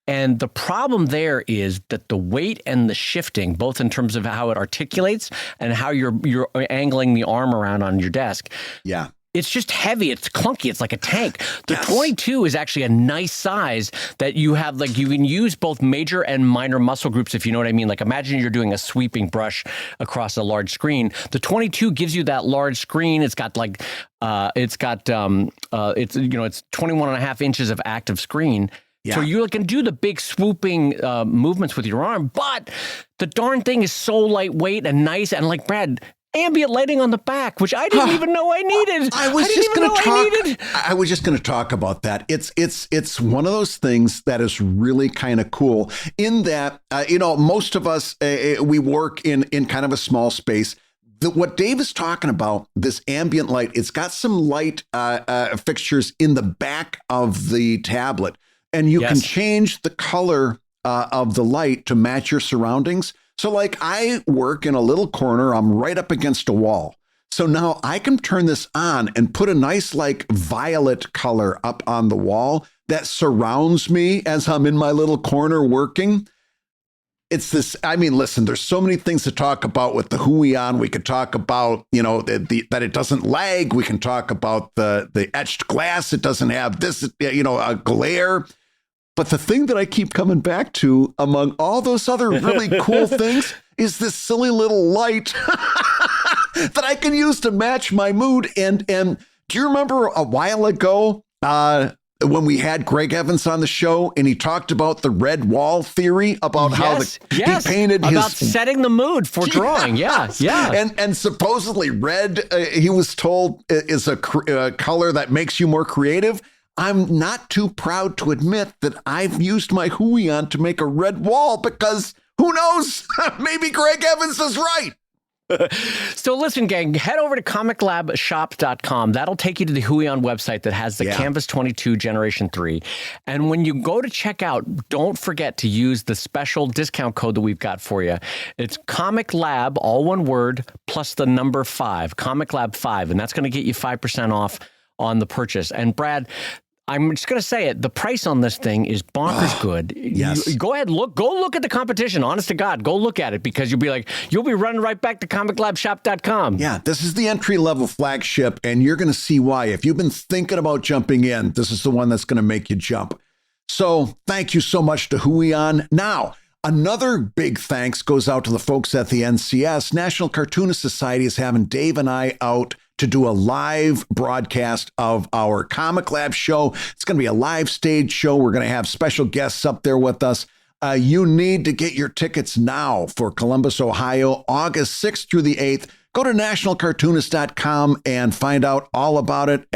A: And the problem there is that the weight and the shifting, both in terms of how it articulates and how you're angling the arm around on your desk. Yeah. It's just heavy. It's clunky. It's like a tank. The 22 is actually a nice size that you have, like you can use both major and minor muscle groups, if you know what I memean. Like imagine you're doing a sweeping brush across a large screen. The 22 gives you that large screen. It's got like, it's 21 and a half inches of active screen. Yeah. So you can do the big swooping movements with your arm, but the darn thing is so lightweight and nice. And like Brad, ambient lighting on the back, which I didn't even know I needed. I was just going to talk about that. It's one of those things that is really kind of cool in that, most of us, we work in kind of a small space. What Dave is talking about, this ambient light, it's got some light fixtures in the back of the tablet, and you can change the color
B: of the light to match your surroundings. So like I work in a little corner, I'm right up against a wall. So now I can turn this on and put a nice like violet color up on the wall that surrounds me as I'm in my little corner working. It's this, I mean, listen, there's so many things to talk about with the Huion. We could talk about, you know, that it doesn't lag. We can talk about the etched glass. It doesn't have this, you know, a glare. But the thing that I keep coming back to among all those other really cool things is this silly little light that I can use to match my mood. And do you remember a while ago when we had Greg Evans on the show and he talked about the red wall theory about how he painted
A: about setting the mood for drawing.
B: Yes.
A: Yeah.
B: And supposedly red, he was told, is a color that makes you more creative. I'm not too proud to admit that I've used my Huion to make a red wall because who knows? Maybe Greg Evans is right.
A: So listen, gang, head over to ComicLabShop.com. That'll take you to the Huion website that has the Canvas 22 Generation 3. And when you go to check out, don't forget to use the special discount code that we've got for you. It's ComicLab, all one word, plus the number 5, ComicLab 5. And that's going to get you 5% off on the purchase. And Brad, I'm just going to say it. The price on this thing is bonkers good.
B: Yes.
A: Go ahead, go look at the competition. Honest to God, go look at it because you'll be running right back to ComicLabShop.com.
B: Yeah, this is the entry-level flagship, and you're going to see why. If you've been thinking about jumping in, this is the one that's going to make you jump. So thank you so much to Huion. Now, another big thanks goes out to the folks at the NCS. National Cartoonist Society is having Dave and I out to do a live broadcast of our Comic Lab show. It's going to be a live stage show. We're going to have special guests up there with us. You need to get your tickets now for Columbus, Ohio, August 6th through the 8th. Go to nationalcartoonist.com and find out all about it.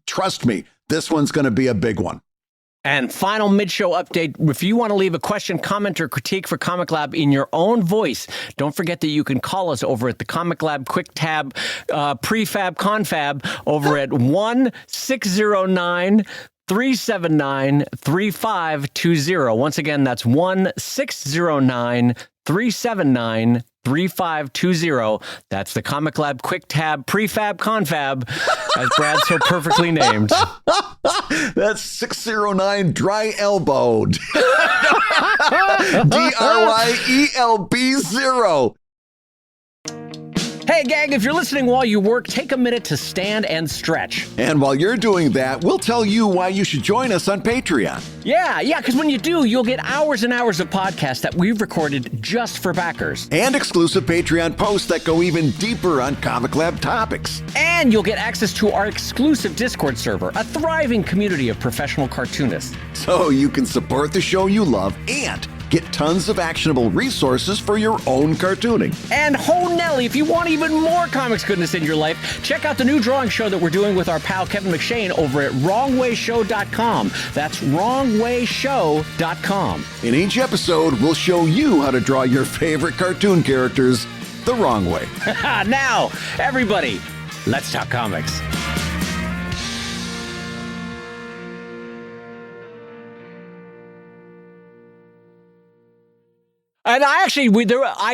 B: Trust me, this one's going to be a big one.
A: And final mid-show update, if you want to leave a question, comment, or critique for Comic Lab in your own voice, don't forget that you can call us over at the Comic Lab Quick Tab Prefab Confab over at 1-609-379-3520. Once again, that's 1-609-379-3520. 3520. That's the Comic Lab Quick Tab Prefab Confab, as Brad so perfectly named.
B: That's 609 Dry Elbowed. DRYELB0.
A: Hey, gang, if you're listening while you work, take a minute to stand and stretch.
B: And while you're doing that, we'll tell you why you should join us on Patreon.
A: Yeah, because when you do, you'll get hours and hours of podcasts that we've recorded just for backers.
B: And exclusive Patreon posts that go even deeper on Comic Lab topics.
A: And you'll get access to our exclusive Discord server, a thriving community of professional cartoonists.
B: So you can support the show you love and get tons of actionable resources for your own cartooning.
A: And ho Nelly, if you want even more comics goodness in your life, check out the new drawing show that we're doing with our pal Kevin McShane over at wrongwayshow.com. That's wrongwayshow.com.
B: In each episode, we'll show you how to draw your favorite cartoon characters the wrong way.
A: Now, everybody, let's talk comics. And I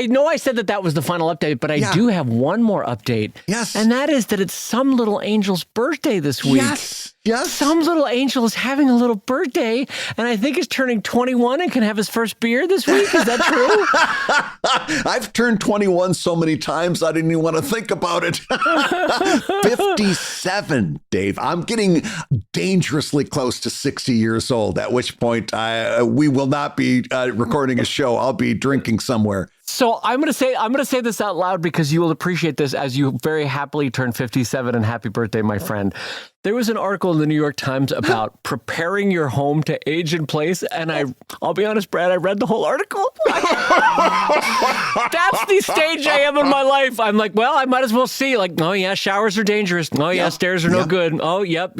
A: know I said that was the final update, but I do have one more update.
B: Yes.
A: And that is that it's some little angel's birthday this week.
B: Yes.
A: Some little angel is having a little birthday, and I think he's turning 21 and can have his first beer this week. Is that true?
B: I've turned 21 so many times, I didn't even want to think about it. 57, Dave. I'm getting dangerously close to 60 years old, at which point we will not be recording a show. I'll be drinking somewhere.
A: So I'm going to say this out loud because you will appreciate this as you very happily turn 57, and happy birthday, my friend. There was an article in the New York Times about preparing your home to age in place, and I'll be honest, Brad, I read the whole article. That's the stage I am in my life. I'm like, well, I might as well see. Like, oh yeah, showers are dangerous. Oh yeah, stairs are no good. Oh, yep.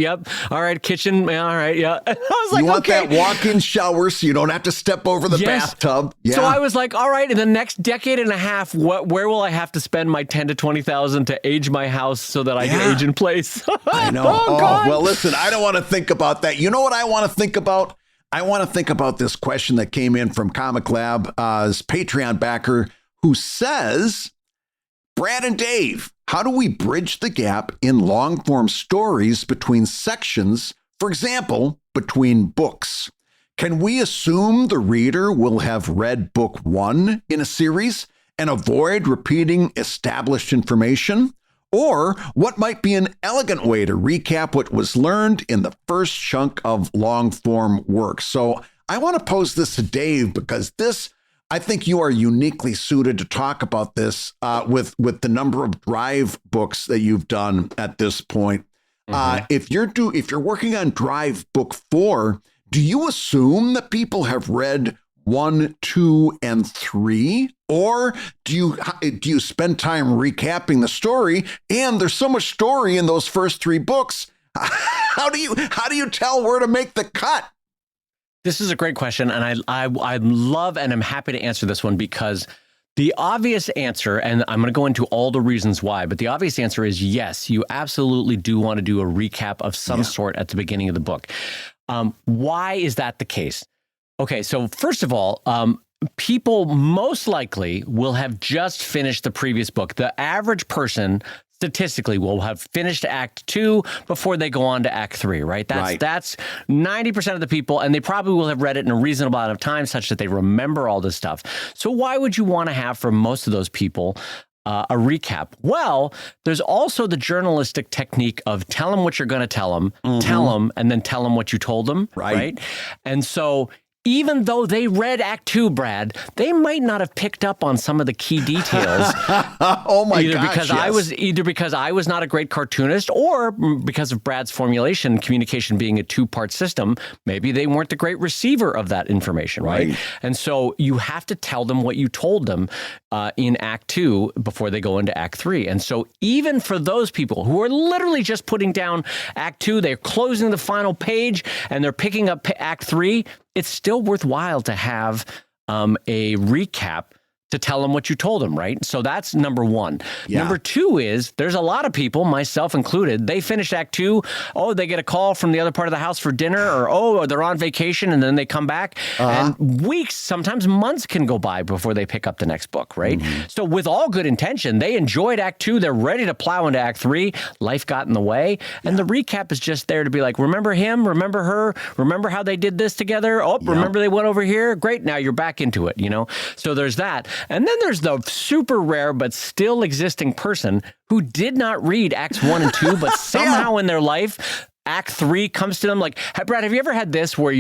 A: All right, kitchen. All right, yeah. I was like,
B: you want that walk-in shower so you don't have to step over the bathtub. Yeah.
A: So I was like, all right, in the next decade and a half, where will I have to spend my $10,000 to $20,000 to age my house so that I can age in place?
B: I know.
A: God.
B: Well, listen, I don't want to think about that. You know what I want to think about? I want to think about this question that came in from ComicLab's Patreon backer who says, Brad and Dave, how do we bridge the gap in long form stories between sections, for example, between books? Can we assume the reader will have read book 1 in a series and avoid repeating established information? Or what might be an elegant way to recap what was learned in the first chunk of long form work? So I want to pose this to Dave because I think you are uniquely suited to talk about this with the number of Drive books that you've done at this point. If you're working on Drive book 4, do you assume that people have read 1, 2, and 3? Or do you spend time recapping the story? And there's so much story in those first 3 books. How do you tell where to make the cut?
A: This is a great question, and I love and I'm happy to answer this one because the obvious answer, and I'm going to go into all the reasons why, but the obvious answer is yes, you absolutely do want to do a recap of some sort at the beginning of the book. Why is that the case? Okay, so first of all, people most likely will have just finished the previous book. The average person statistically will have finished Act 2 before they go on to Act 3, right? That's 90% of the people, and they probably will have read it in a reasonable amount of time such that they remember all this stuff. So why would you want to have, for most of those people, a recap? Well, there's also the journalistic technique of tell them what you're going to tell them, and then tell them what you told them, right? And so even though they read Act 2, Brad, they might not have picked up on some of the key details.
B: Oh my gosh!
A: Either because I was not a great cartoonist, or because of Brad's formulation, communication being a 2-part system, maybe they weren't the great receiver of that information, right? And so you have to tell them what you told them in Act 2 before they go into Act 3. And so even for those people who are literally just putting down Act 2, they're closing the final page and they're picking up Act 3, it's still worthwhile to have a recap to tell them what you told them, right? So that's number one. Yeah. Number two is there's a lot of people, myself included, they finish Act 2. Oh, they get a call from the other part of the house for dinner, or they're on vacation and then they come back. And weeks, sometimes months can go by before they pick up the next book, right? So with all good intention, they enjoyed Act 2. They're ready to plow into Act 3. Life got in the way. And the recap is just there to be like, remember him? Remember her? Remember how they did this together? Oh, remember they went over here? Great. Now you're back into it, you know? So there's that. And then there's the super rare but still existing person who did not read Acts 1 and 2, but somehow in their life, Act 3 comes to them. Like, hey, Brad, have you ever had this where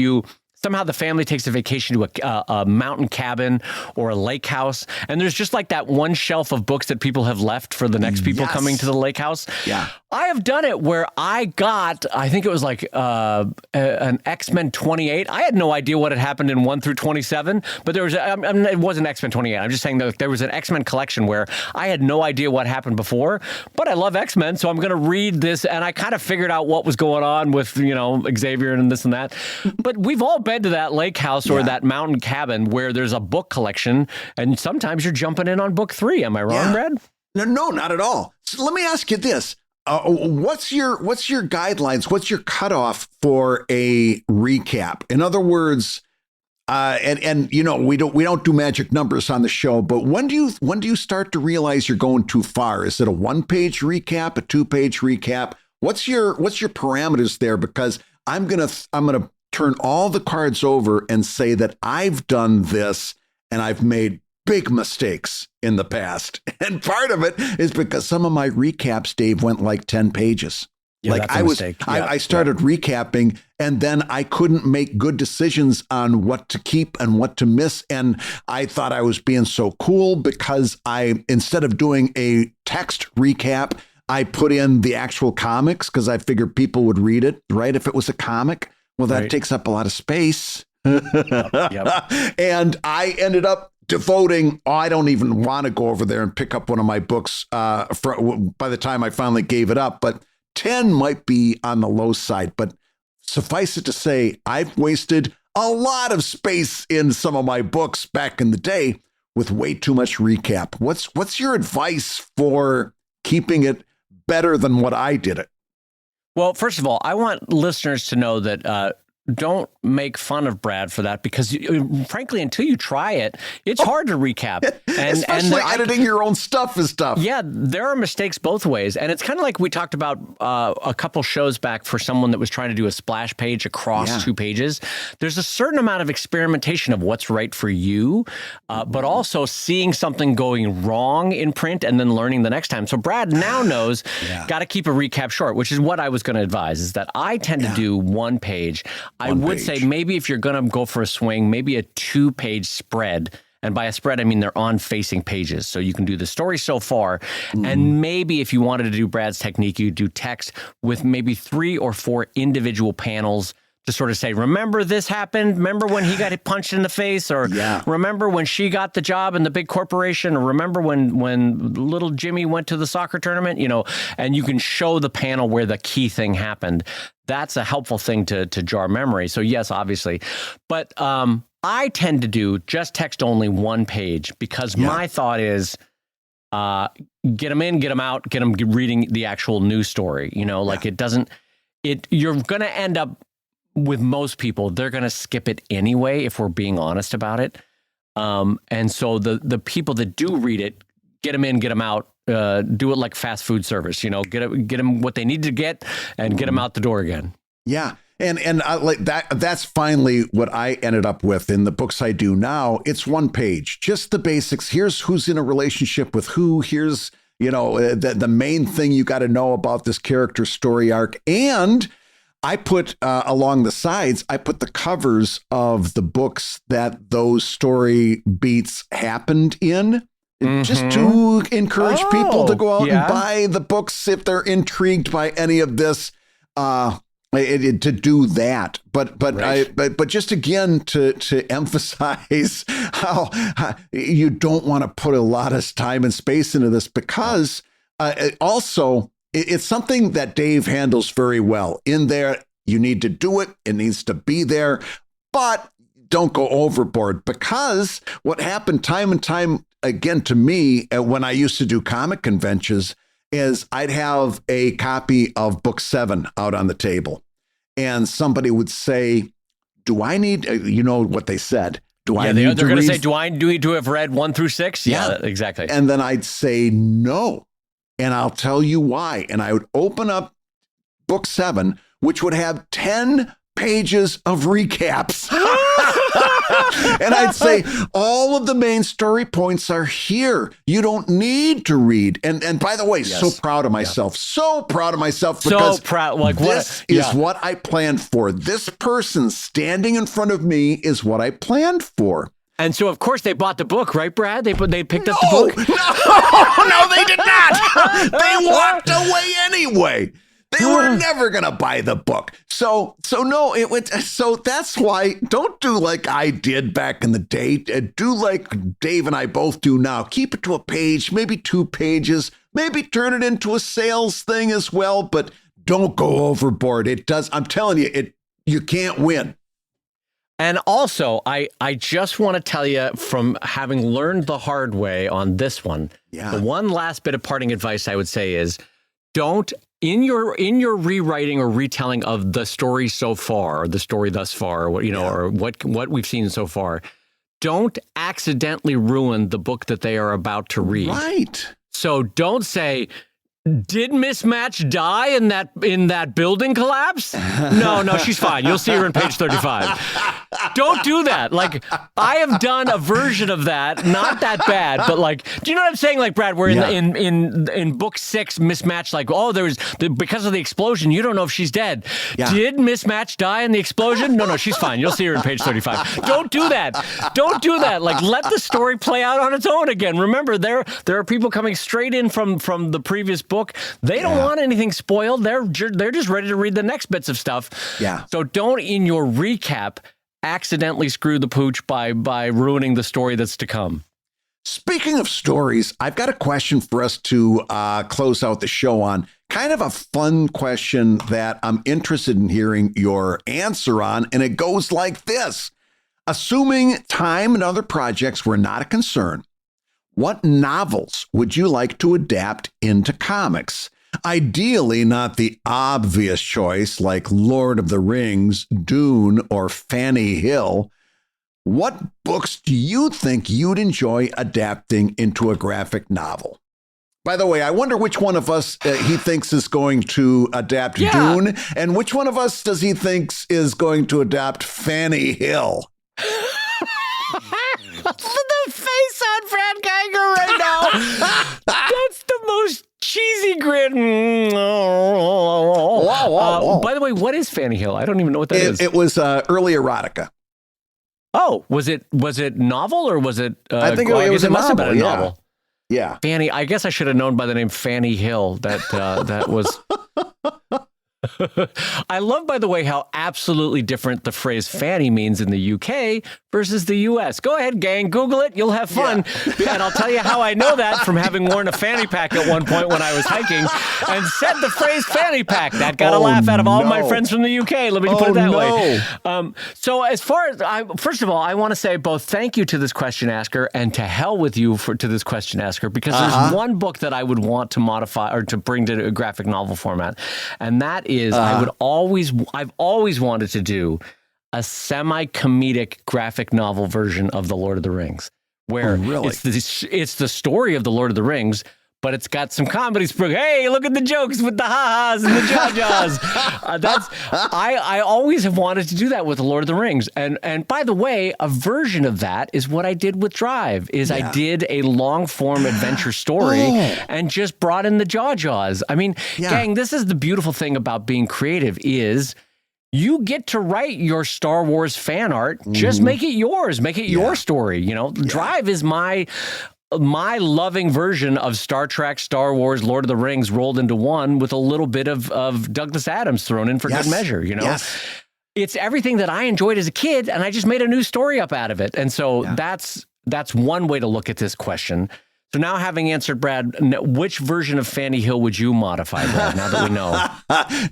A: somehow the family takes a vacation to a mountain cabin or a lake house, and there's just like that one shelf of books that people have left for the next people coming to the lake house? Yeah. I have done it where I think it was like an X-Men 28. I had no idea what had happened in 1 through 27, but there was, it wasn't X-Men 28. I'm just saying that there was an X-Men collection where I had no idea what happened before, but I love X-Men, so I'm going to read this, and I kind of figured out what was going on with, Xavier and this and that. But we've all been to that lake house or that mountain cabin where there's a book collection, and sometimes you're jumping in on book 3. Am I wrong, Brad?
B: No, not at all. So let me ask you this. What's your guidelines? What's your cutoff for a recap? In other words, we don't do magic numbers on the show, but when do you start to realize you're going too far? Is it a 1-page recap, a 2-page recap? What's your parameters there? Because I'm gonna turn all the cards over and say that I've done this and I've made big mistakes in the past. And part of it is because some of my recaps, Dave, went like 10 pages.
A: Yeah, like
B: I started recapping, and then I couldn't make good decisions on what to keep and what to miss. And I thought I was being so cool because instead of doing a text recap, I put in the actual comics because I figured people would read it, right? If it was a comic, well, that takes up a lot of space. Yep. And I ended up devoting, I don't even want to go over there and pick up one of my books by the time I finally gave it up, but 10 might be on the low side. But suffice it to say, I've wasted a lot of space in some of my books back in the day with way too much recap. What's your advice for keeping it better than what I did it?
A: Well, first of all, I want listeners to know that don't make fun of Brad for that, because frankly, until you try it, it's hard to recap.
B: Especially editing your own stuff is tough.
A: Yeah, there are mistakes both ways. And it's kind of like we talked about a couple shows back for someone that was trying to do a splash page across 2 pages. There's a certain amount of experimentation of what's right for you, but also seeing something going wrong in print and then learning the next time. So Brad now knows, got to keep a recap short, which is what I was going to advise, is that I tend to do 1 page. I would say maybe if you're going to go for a swing, maybe a 2-page spread. And by a spread, I mean they're on facing pages. So you can do the story so far. And maybe if you wanted to do Brad's technique, you do text with maybe 3 or 4 individual panels to sort of say, remember this happened? Remember when he got punched in the face? Or remember when she got the job in the big corporation? Or remember when little Jimmy went to the soccer tournament? You know, and you can show the panel where the key thing happened. That's a helpful thing to jar memory. So yes, obviously. But I tend to do just text only 1 page, because my thought is get them in, get them out, get them reading the actual news story. You know, like you're going to end up with most people, they're going to skip it anyway, if we're being honest about it. And so the people that do read it, get them in, get them out, do it like fast food service, you know, get them what they need to get and get them out the door again.
B: Yeah. And I like that's finally what I ended up with in the books I do now. It's 1 page, just the basics. Here's who's in a relationship with who. Here's, you know, the main thing you got to know about this character's story arc. And I put along the sides, I put the covers of the books that those story beats happened in, just to encourage people to go out and buy the books if they're intrigued by any of this, to do that. But just again to emphasize how you don't want to put a lot of time and space into this, because also, it's something that Dave handles very well. In there, you need to do it. It needs to be there, but don't go overboard, because what happened time and time again to me when I used to do comic conventions is I'd have a copy of book 7 out on the table, and somebody would say, do I need, you know what they said? They're going to say, do I need to have read 1 through 6? Yeah, exactly. And then I'd say no. And I'll tell you why. And I would open up book 7, which would have 10 pages of recaps. And I'd say, all of the main story points are here. You don't need to read. And by the way, so proud of myself. So proud of myself. Because this is what I planned for. This person standing in front of me is what I planned for.
A: And so, of course, they bought the book, right, Brad? They picked up the book?
B: No, they did not. They walked away anyway. They were never going to buy the book. So that's why don't do like I did back in the day. Do like Dave and I both do now. Keep it to a page, maybe 2 pages, maybe turn it into a sales thing as well, but don't go overboard. I'm telling you, you can't win.
A: And also, I just want to tell you, from having learned the hard way on this one, the one last bit of parting advice I would say is, don't, in your rewriting or retelling of the story so far, or the story thus far, or or what we've seen so far, don't accidentally ruin the book that they are about to read.
B: Right.
A: So don't say, did Miss Match die in that building collapse? No, she's fine. You'll see her in page 35. Don't do that. Like, I have done a version of that, not that bad, but like, do you know what I'm saying? Like, Brad, where in book 6, Miss Match, like, because of the explosion, you don't know if she's dead. Yeah. Did Miss Match die in the explosion? No, she's fine. You'll see her in page 35. Don't do that. Don't do that. Like, let the story play out on its own again. Remember, there are people coming straight in from the previous book. They don't want anything spoiled. They're just ready to read the next bits of stuff. Yeah. So don't, in your recap, accidentally screw the pooch by ruining the story that's to come.
B: Speaking of stories, I've got a question for us to close out the show on. Kind of a fun question that I'm interested in hearing your answer on, and it goes like this. Assuming time and other projects were not a concern, what novels would you like to adapt into comics? Ideally, not the obvious choice like Lord of the Rings, Dune, or Fanny Hill. What books do you think you'd enjoy adapting into a graphic novel? By the way, I wonder which one of us he thinks is going to adapt Dune, and which one of us does he think is going to adapt Fanny Hill?
A: The face on Fran Geiger right now. That's the most cheesy grin. By the way, what is Fanny Hill? I don't even know what that is.
B: It was early erotica.
A: Oh, was it novel or was it?
B: I think it was a
A: must
B: novel.
A: Have been a novel.
B: Yeah.
A: Fanny. I guess I should have known by the name Fanny Hill that was. I love, by the way, how absolutely different the phrase fanny means in the UK versus the US. Go ahead, gang, Google it. You'll have fun. Yeah. And I'll tell you how I know that from having worn a fanny pack at one point when I was hiking and said the phrase fanny pack. That got a laugh out of all my friends from the UK. Let me put it that way. So as far as first of all, I want to say both thank you to this question asker and to hell with you to this question asker, because there's one book that I would want to modify or to bring to a graphic novel format. And that is I've always wanted to do a semi-comedic graphic novel version of The Lord of the Rings, where it's the story of The Lord of the Rings, but it's got some comedy spring. Hey, look at the jokes with the ha-has and the jaw-jaws. I always have wanted to do that with The Lord of the Rings. And by the way, a version of that is what I did with Drive, I did a long-form adventure story and just brought in the jaw-jaws. I mean, gang, this is the beautiful thing about being creative is you get to write your Star Wars fan art. Just make it yours. Make it your story. You know, Drive is my loving version of Star Trek, Star Wars, Lord of the Rings rolled into one with a little bit of Douglas Adams thrown in for good measure, you know? Yes. It's everything that I enjoyed as a kid, and I just made a new story up out of it. And so that's one way to look at this question. So now, having answered Brad, which version of Fanny Hill would you modify, Brad, now that we know?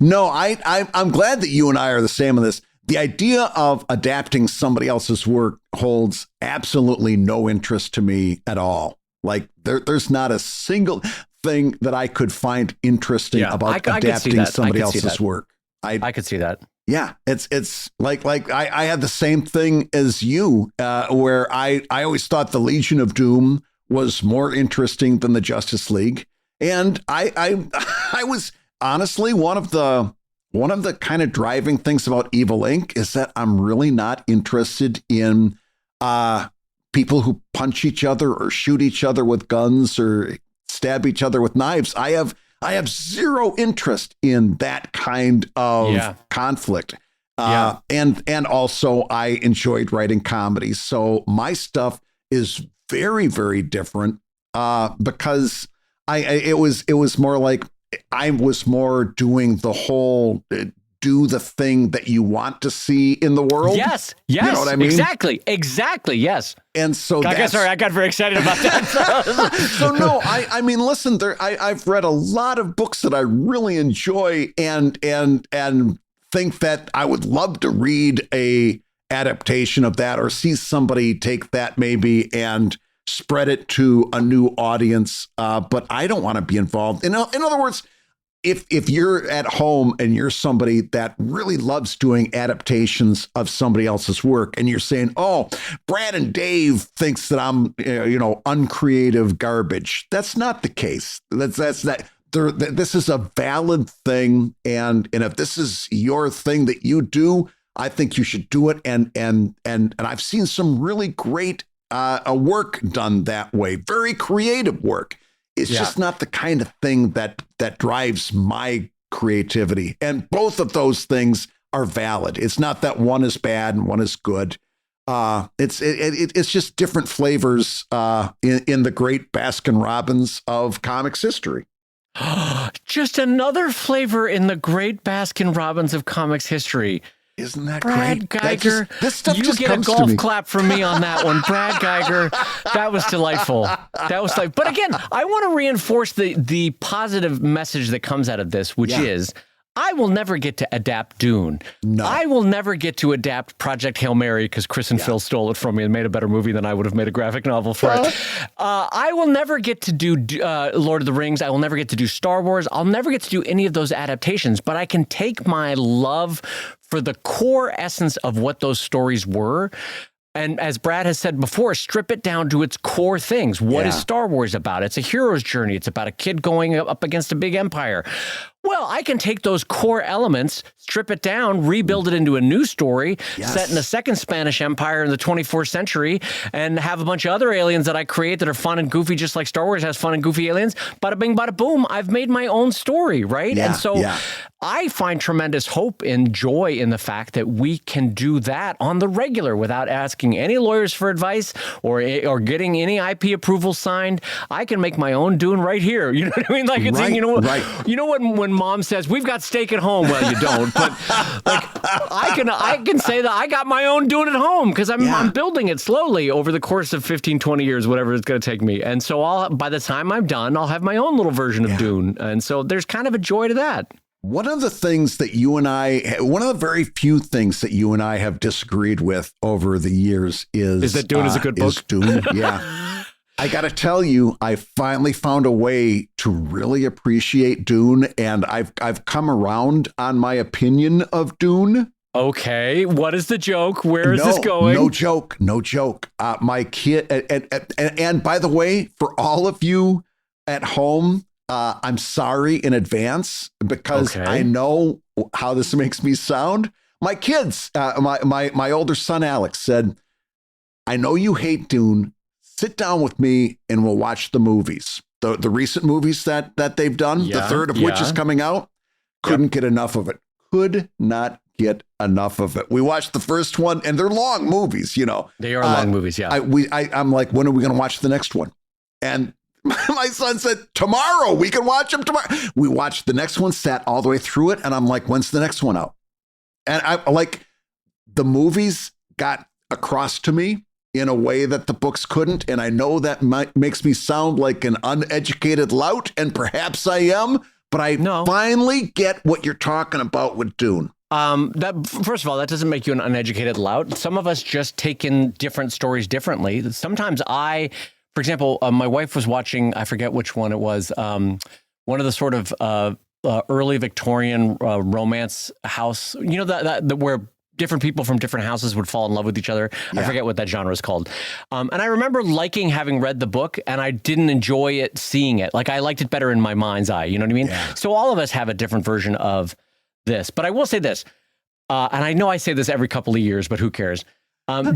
B: No, I'm glad that you and I are the same on this. The idea of adapting somebody else's work holds absolutely no interest to me at all. Like there's not a single thing that I could find interesting about adapting somebody else's work.
A: I could see that.
B: Yeah, it's like I had the same thing as you, where I always thought the Legion of Doom was more interesting than the Justice League, and I was honestly one of the kind of driving things about Evil Inc. is that I'm really not interested in people who punch each other or shoot each other with guns or stab each other with knives. I have zero interest in that kind of conflict. And also I enjoyed writing comedies. So my stuff is very, very different because it was more like I was more doing the whole do the thing that you want to see in the world.
A: Yes.
B: You know what I mean?
A: Exactly. Yes.
B: And so
A: I got very excited about that.
B: So no, I mean, listen, I've read a lot of books that I really enjoy and think that I would love to read a adaptation of that or see somebody take that maybe and spread it to a new audience. But I don't want to be involved. In other words, if you're at home and you're somebody that really loves doing adaptations of somebody else's work and you're saying, oh, Brad and Dave thinks that I'm, uncreative garbage. That's not the case. That's not. This is a valid thing. And if this is your thing that you do, I think you should do it. And I've seen some really great work done that way. Very creative work. It's just not the kind of thing that drives my creativity. And both of those things are valid. It's not that one is bad and one is good. It's just different flavors in the great Baskin Robbins of comics history.
A: Just another flavor in the great Baskin Robbins of comics history.
B: Isn't that
A: Brad
B: great?
A: Geiger,
B: this stuff
A: you
B: just
A: get a
B: comes to
A: golf
B: me.
A: clap from me on that one. Brad Geiger, that was delightful. But again, I want to reinforce the positive message that comes out of this, which is I will never get to adapt Dune.
B: No.
A: I will never get to adapt Project Hail Mary because Chris and Phil stole it from me and made a better movie than I would have made a graphic novel for it. I will never get to do Lord of the Rings. I will never get to do Star Wars. I'll never get to do any of those adaptations, but I can take my love for the core essence of what those stories were. And as Brad has said before, strip it down to its core things. What is Star Wars about? It's a hero's journey. It's about a kid going up against a big empire. Well, I can take those core elements, strip it down, rebuild it into a new story set in the second Spanish Empire in the 24th century, and have a bunch of other aliens that I create that are fun and goofy, just like Star Wars has fun and goofy aliens. Bada bing, bada boom. I've made my own story, right? And so I find tremendous hope and joy in the fact that we can do that on the regular without asking any lawyers for advice or getting any IP approval signed. I can make my own Dune right here. You know what I mean? Like it's you know when mom says we've got steak at home. Well, you don't, but like I can say that I got my own Dune at home because I'm building it slowly over the course of 15, 20 years, whatever it's going to take me. And so by the time I'm done, I'll have my own little version of Dune. And so there's kind of a joy to that.
B: One of the things that one of the very few things that you and I have disagreed with over the years is
A: that Dune is a good book?
B: Is Dune, yeah. I got to tell you, I finally found a way to really appreciate Dune, and I've come around on my opinion of Dune.
A: Okay, what is the joke? Where is this going?
B: No joke. My kid, and by the way, for all of you at home, I'm sorry in advance because I know how this makes me sound. My kids, my older son Alex said, "I know you hate Dune. Sit down with me and we'll watch the movies. The recent movies that they've done, the third of which is coming out. Couldn't get enough of it. Could not get enough of it. We watched the first one, and they're long movies, you know.
A: They are long movies, yeah.
B: I'm like, when are we going to watch the next one? And my son said, tomorrow. We can watch them tomorrow. We watched the next one, sat all the way through it, and I'm like, when's the next one out? And I like the movies got across to me in a way that the books couldn't. And I know that makes me sound like an uneducated lout, and perhaps I am, but I finally get what you're talking about with Dune.
A: First of all, that doesn't make you an uneducated lout. Some of us just take in different stories differently. Sometimes for example, my wife was watching, I forget which one it was, one of the sort of early Victorian romance house, you know, that where different people from different houses would fall in love with each other. I forget what that genre is called. And I remember having read the book, and I didn't enjoy it seeing it. Like I liked it better in my mind's eye. You know what I mean? Yeah. So all of us have a different version of this. But I will say this, and I know I say this every couple of years, but who cares?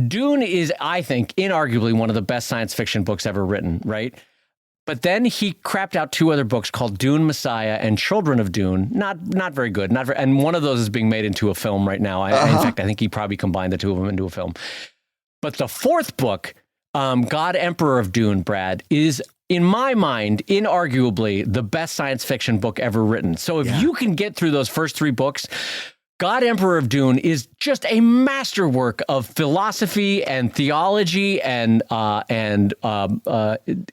A: Dune is, I think, inarguably one of the best science fiction books ever written, right? But then he crapped out two other books called Dune Messiah and Children of Dune. Not very good. And one of those is being made into a film right now. In fact, I think he probably combined the two of them into a film. But the fourth book, God Emperor of Dune, Brad, is, in my mind, inarguably the best science fiction book ever written. So if you can get through those first three books, God Emperor of Dune is just a masterwork of philosophy and theology and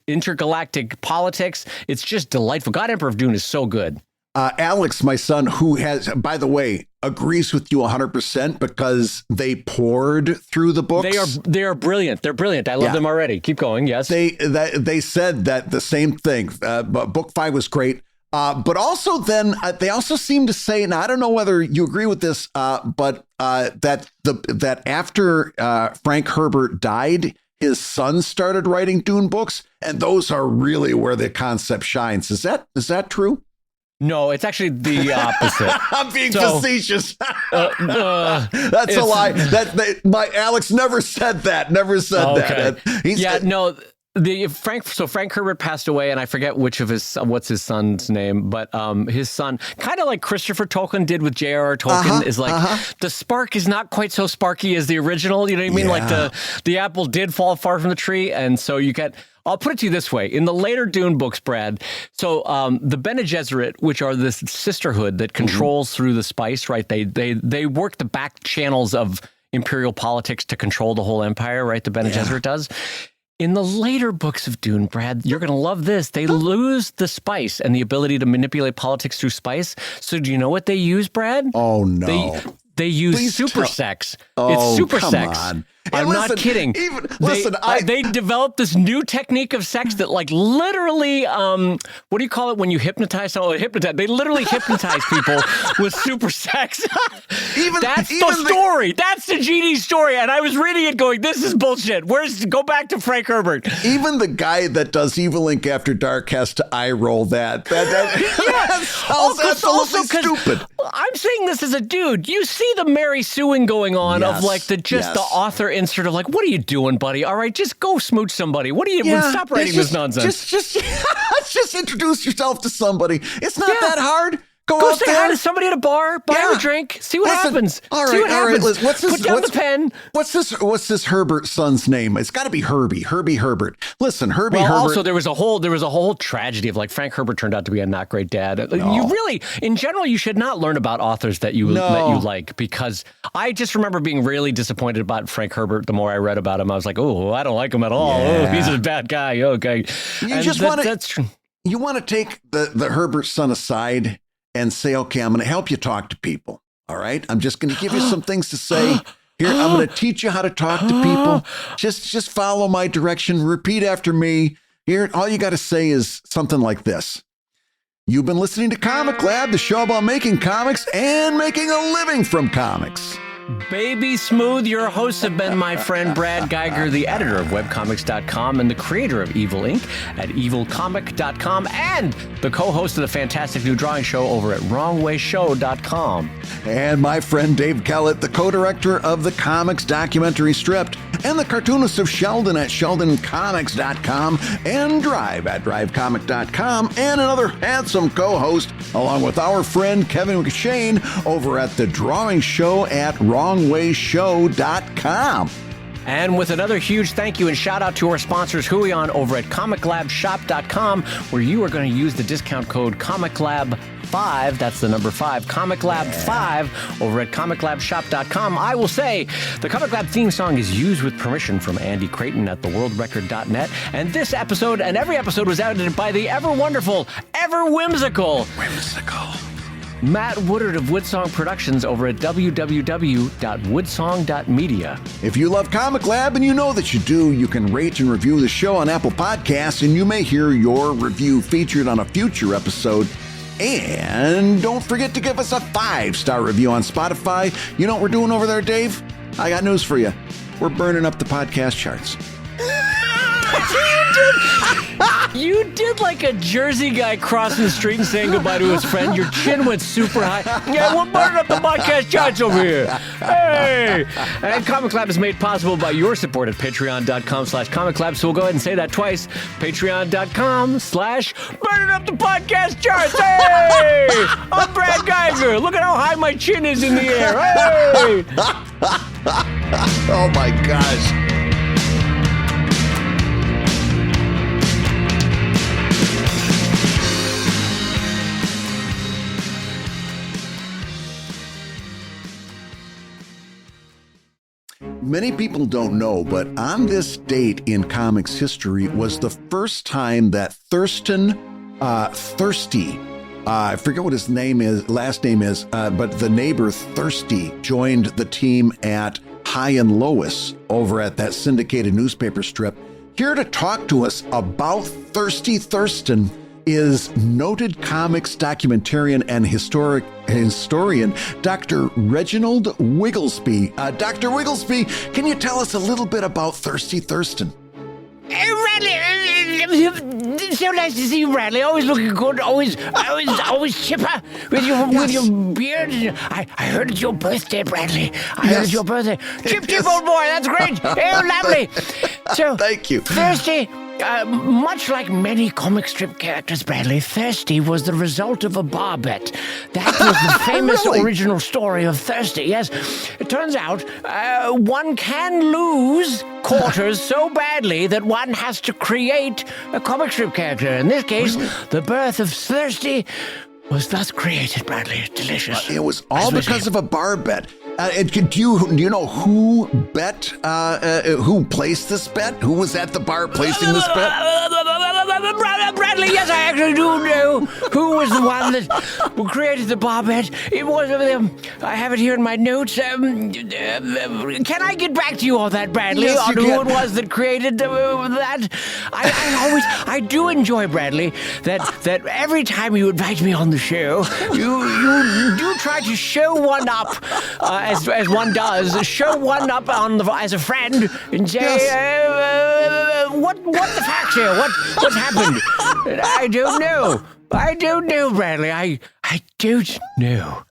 A: intergalactic politics. It's just delightful. God Emperor of Dune is so good.
B: Alex, my son, who has, by the way, agrees with you 100% because they poured through the books.
A: They are brilliant. They're brilliant. I love them already. Keep going. Yes.
B: They said that the same thing. Book 5 was great. But also then they also seem to say, and I don't know whether you agree with this, but that after Frank Herbert died, his son started writing Dune books, and those are really where the concept shines. Is that true?
A: No, it's actually the opposite.
B: I'm being facetious. That's a lie. My Alex never said that. Never said that. Frank Herbert passed away, and I forget what's his son's name, but his son, kind of like Christopher Tolkien did with J.R.R. Tolkien, is like the spark is not quite so sparky as the original. You know what I mean? Like the apple did fall far from the tree, and so you get. I'll put it to you this way. In the later Dune books, Brad, so the Bene Gesserit, which are this sisterhood that controls through the spice, right? They work the back channels of imperial politics to control the whole empire, right? The Bene Gesserit does.
A: In the later books of Dune, Brad, you're going to love this. They lose the spice and the ability to manipulate politics through spice. So do you know what they use, Brad?
B: Oh, no.
A: They use super sex. It's super sex.
B: On.
A: I'm not kidding. They developed this new technique of sex that, like, literally, what do you call it when you hypnotize someone? They literally hypnotize people with super sex. That's the story. That's the GD story. And I was reading it going, this is bullshit. Go back to Frank Herbert.
B: Even the guy that does Evil Inc. After Dark has to eye roll that. That sounds absolutely stupid.
A: I'm saying this as a dude. You see the Mary Suing going on of, like, the author insert of, like, what are you doing, buddy? All right, just go smooch somebody. What are you stop writing this nonsense?
B: Just introduce yourself to somebody. It's not that hard. Go
A: say hi to somebody at a bar, buy them a drink, see what happens.
B: All right.
A: Put down the pen.
B: What's this Herbert son's name? It's got to be Herbie Herbert. Listen, Herbert.
A: Also, there was a whole tragedy of, like, Frank Herbert turned out to be a not great dad. No. You really, in general, you should not learn about authors that you like, because I just remember being really disappointed about Frank Herbert. The more I read about him, I was like, oh, I don't like him at all. Yeah. Oh, he's a bad guy. Okay,
B: you want to take the Herbert son aside and say, okay, I'm going to help you talk to people. All right. I'm just going to give you some things to say. Here, I'm going to teach you how to talk to people. Just follow my direction. Repeat after me. Here, all you got to say is something like this. You've been listening to ComicLab, the show about making comics and making a living from comics.
A: Baby smooth, your hosts have been my friend Brad Geiger, the editor of webcomics.com and the creator of Evil Inc. at evilcomic.com and the co-host of the fantastic new drawing show over at wrongwayshow.com.
B: And my friend Dave Kellett, the co-director of the comics documentary Stripped and the cartoonist of Sheldon at sheldoncomics.com and Drive at drivecomic.com and another handsome co-host along with our friend Kevin McShane over at the drawing show at wrongwayshow.com.
A: And with another huge thank you and shout out to our sponsors, Huion over at comiclabshop.com, where you are going to use the discount code ComicLab5, that's the number 5, ComicLab5 over at comiclabshop.com. I will say the Comic Lab theme song is used with permission from Andy Creighton at theworldrecord.net. And this episode and every episode was edited by the ever wonderful, ever whimsical Matt Woodard of Woodsong Productions over at www.woodsong.media.
B: If you love Comic Lab, and you know that you do, you can rate and review the show on Apple Podcasts, and you may hear your review featured on a future episode. And don't forget to give us a 5-star review on Spotify. You know what we're doing over there, Dave? I got news for you. We're burning up the podcast charts.
A: You did like a Jersey guy crossing the street and saying goodbye to his friend. Your chin went super high. Yeah, we're burning up the podcast charts over here. Hey! And Comic Lab is made possible by your support at patreon.com/ComicLab. So we'll go ahead and say that twice. Patreon.com/burning up the podcast charts. Hey! I'm Brad Geiger. Look at how high my chin is in the air. Hey!
B: Oh my gosh. Many people don't know, but on this date in comics history was the first time that Thirsty, I forget what his last name is, but the neighbor Thirsty joined the team at High and Lois over at that syndicated newspaper strip. Here to talk to us about Thirsty Thurston is noted comics documentarian and historian Dr. Reginald Wigglesby. Dr. Wigglesby, can you tell us a little bit about Thirsty Thurston?
C: Radley, so nice to see you, Radley. Always looking good, always chipper with your beard. I heard it's your birthday, Bradley. I heard it's your birthday. Chip, old boy, that's great. Oh, lovely. So,
B: thank you.
C: Thirsty. Much like many comic strip characters, Bradley, Thirsty was the result of a bar bet. That was the famous original story of Thirsty. Yes, it turns out one can lose quarters so badly that one has to create a comic strip character. In this case, the birth of Thirsty was thus created, Bradley. Delicious.
B: It was all because of a bar bet. Do you know who who placed this bet? Who was at the bar placing this bet?
C: Bradley, yes, I actually do know who was the one that created the bar bet. It was, I have it here in my notes. Can I get back to you on that, Bradley?
B: Yes,
C: on
B: you
C: who
B: can.
C: it was that created that? I do enjoy, Bradley, that every time you invite me on the show, you do try to show one up, as one does, show one up as a friend and say,
B: Yes.
C: what the facts here? What's happened? I don't know, Bradley. I don't know.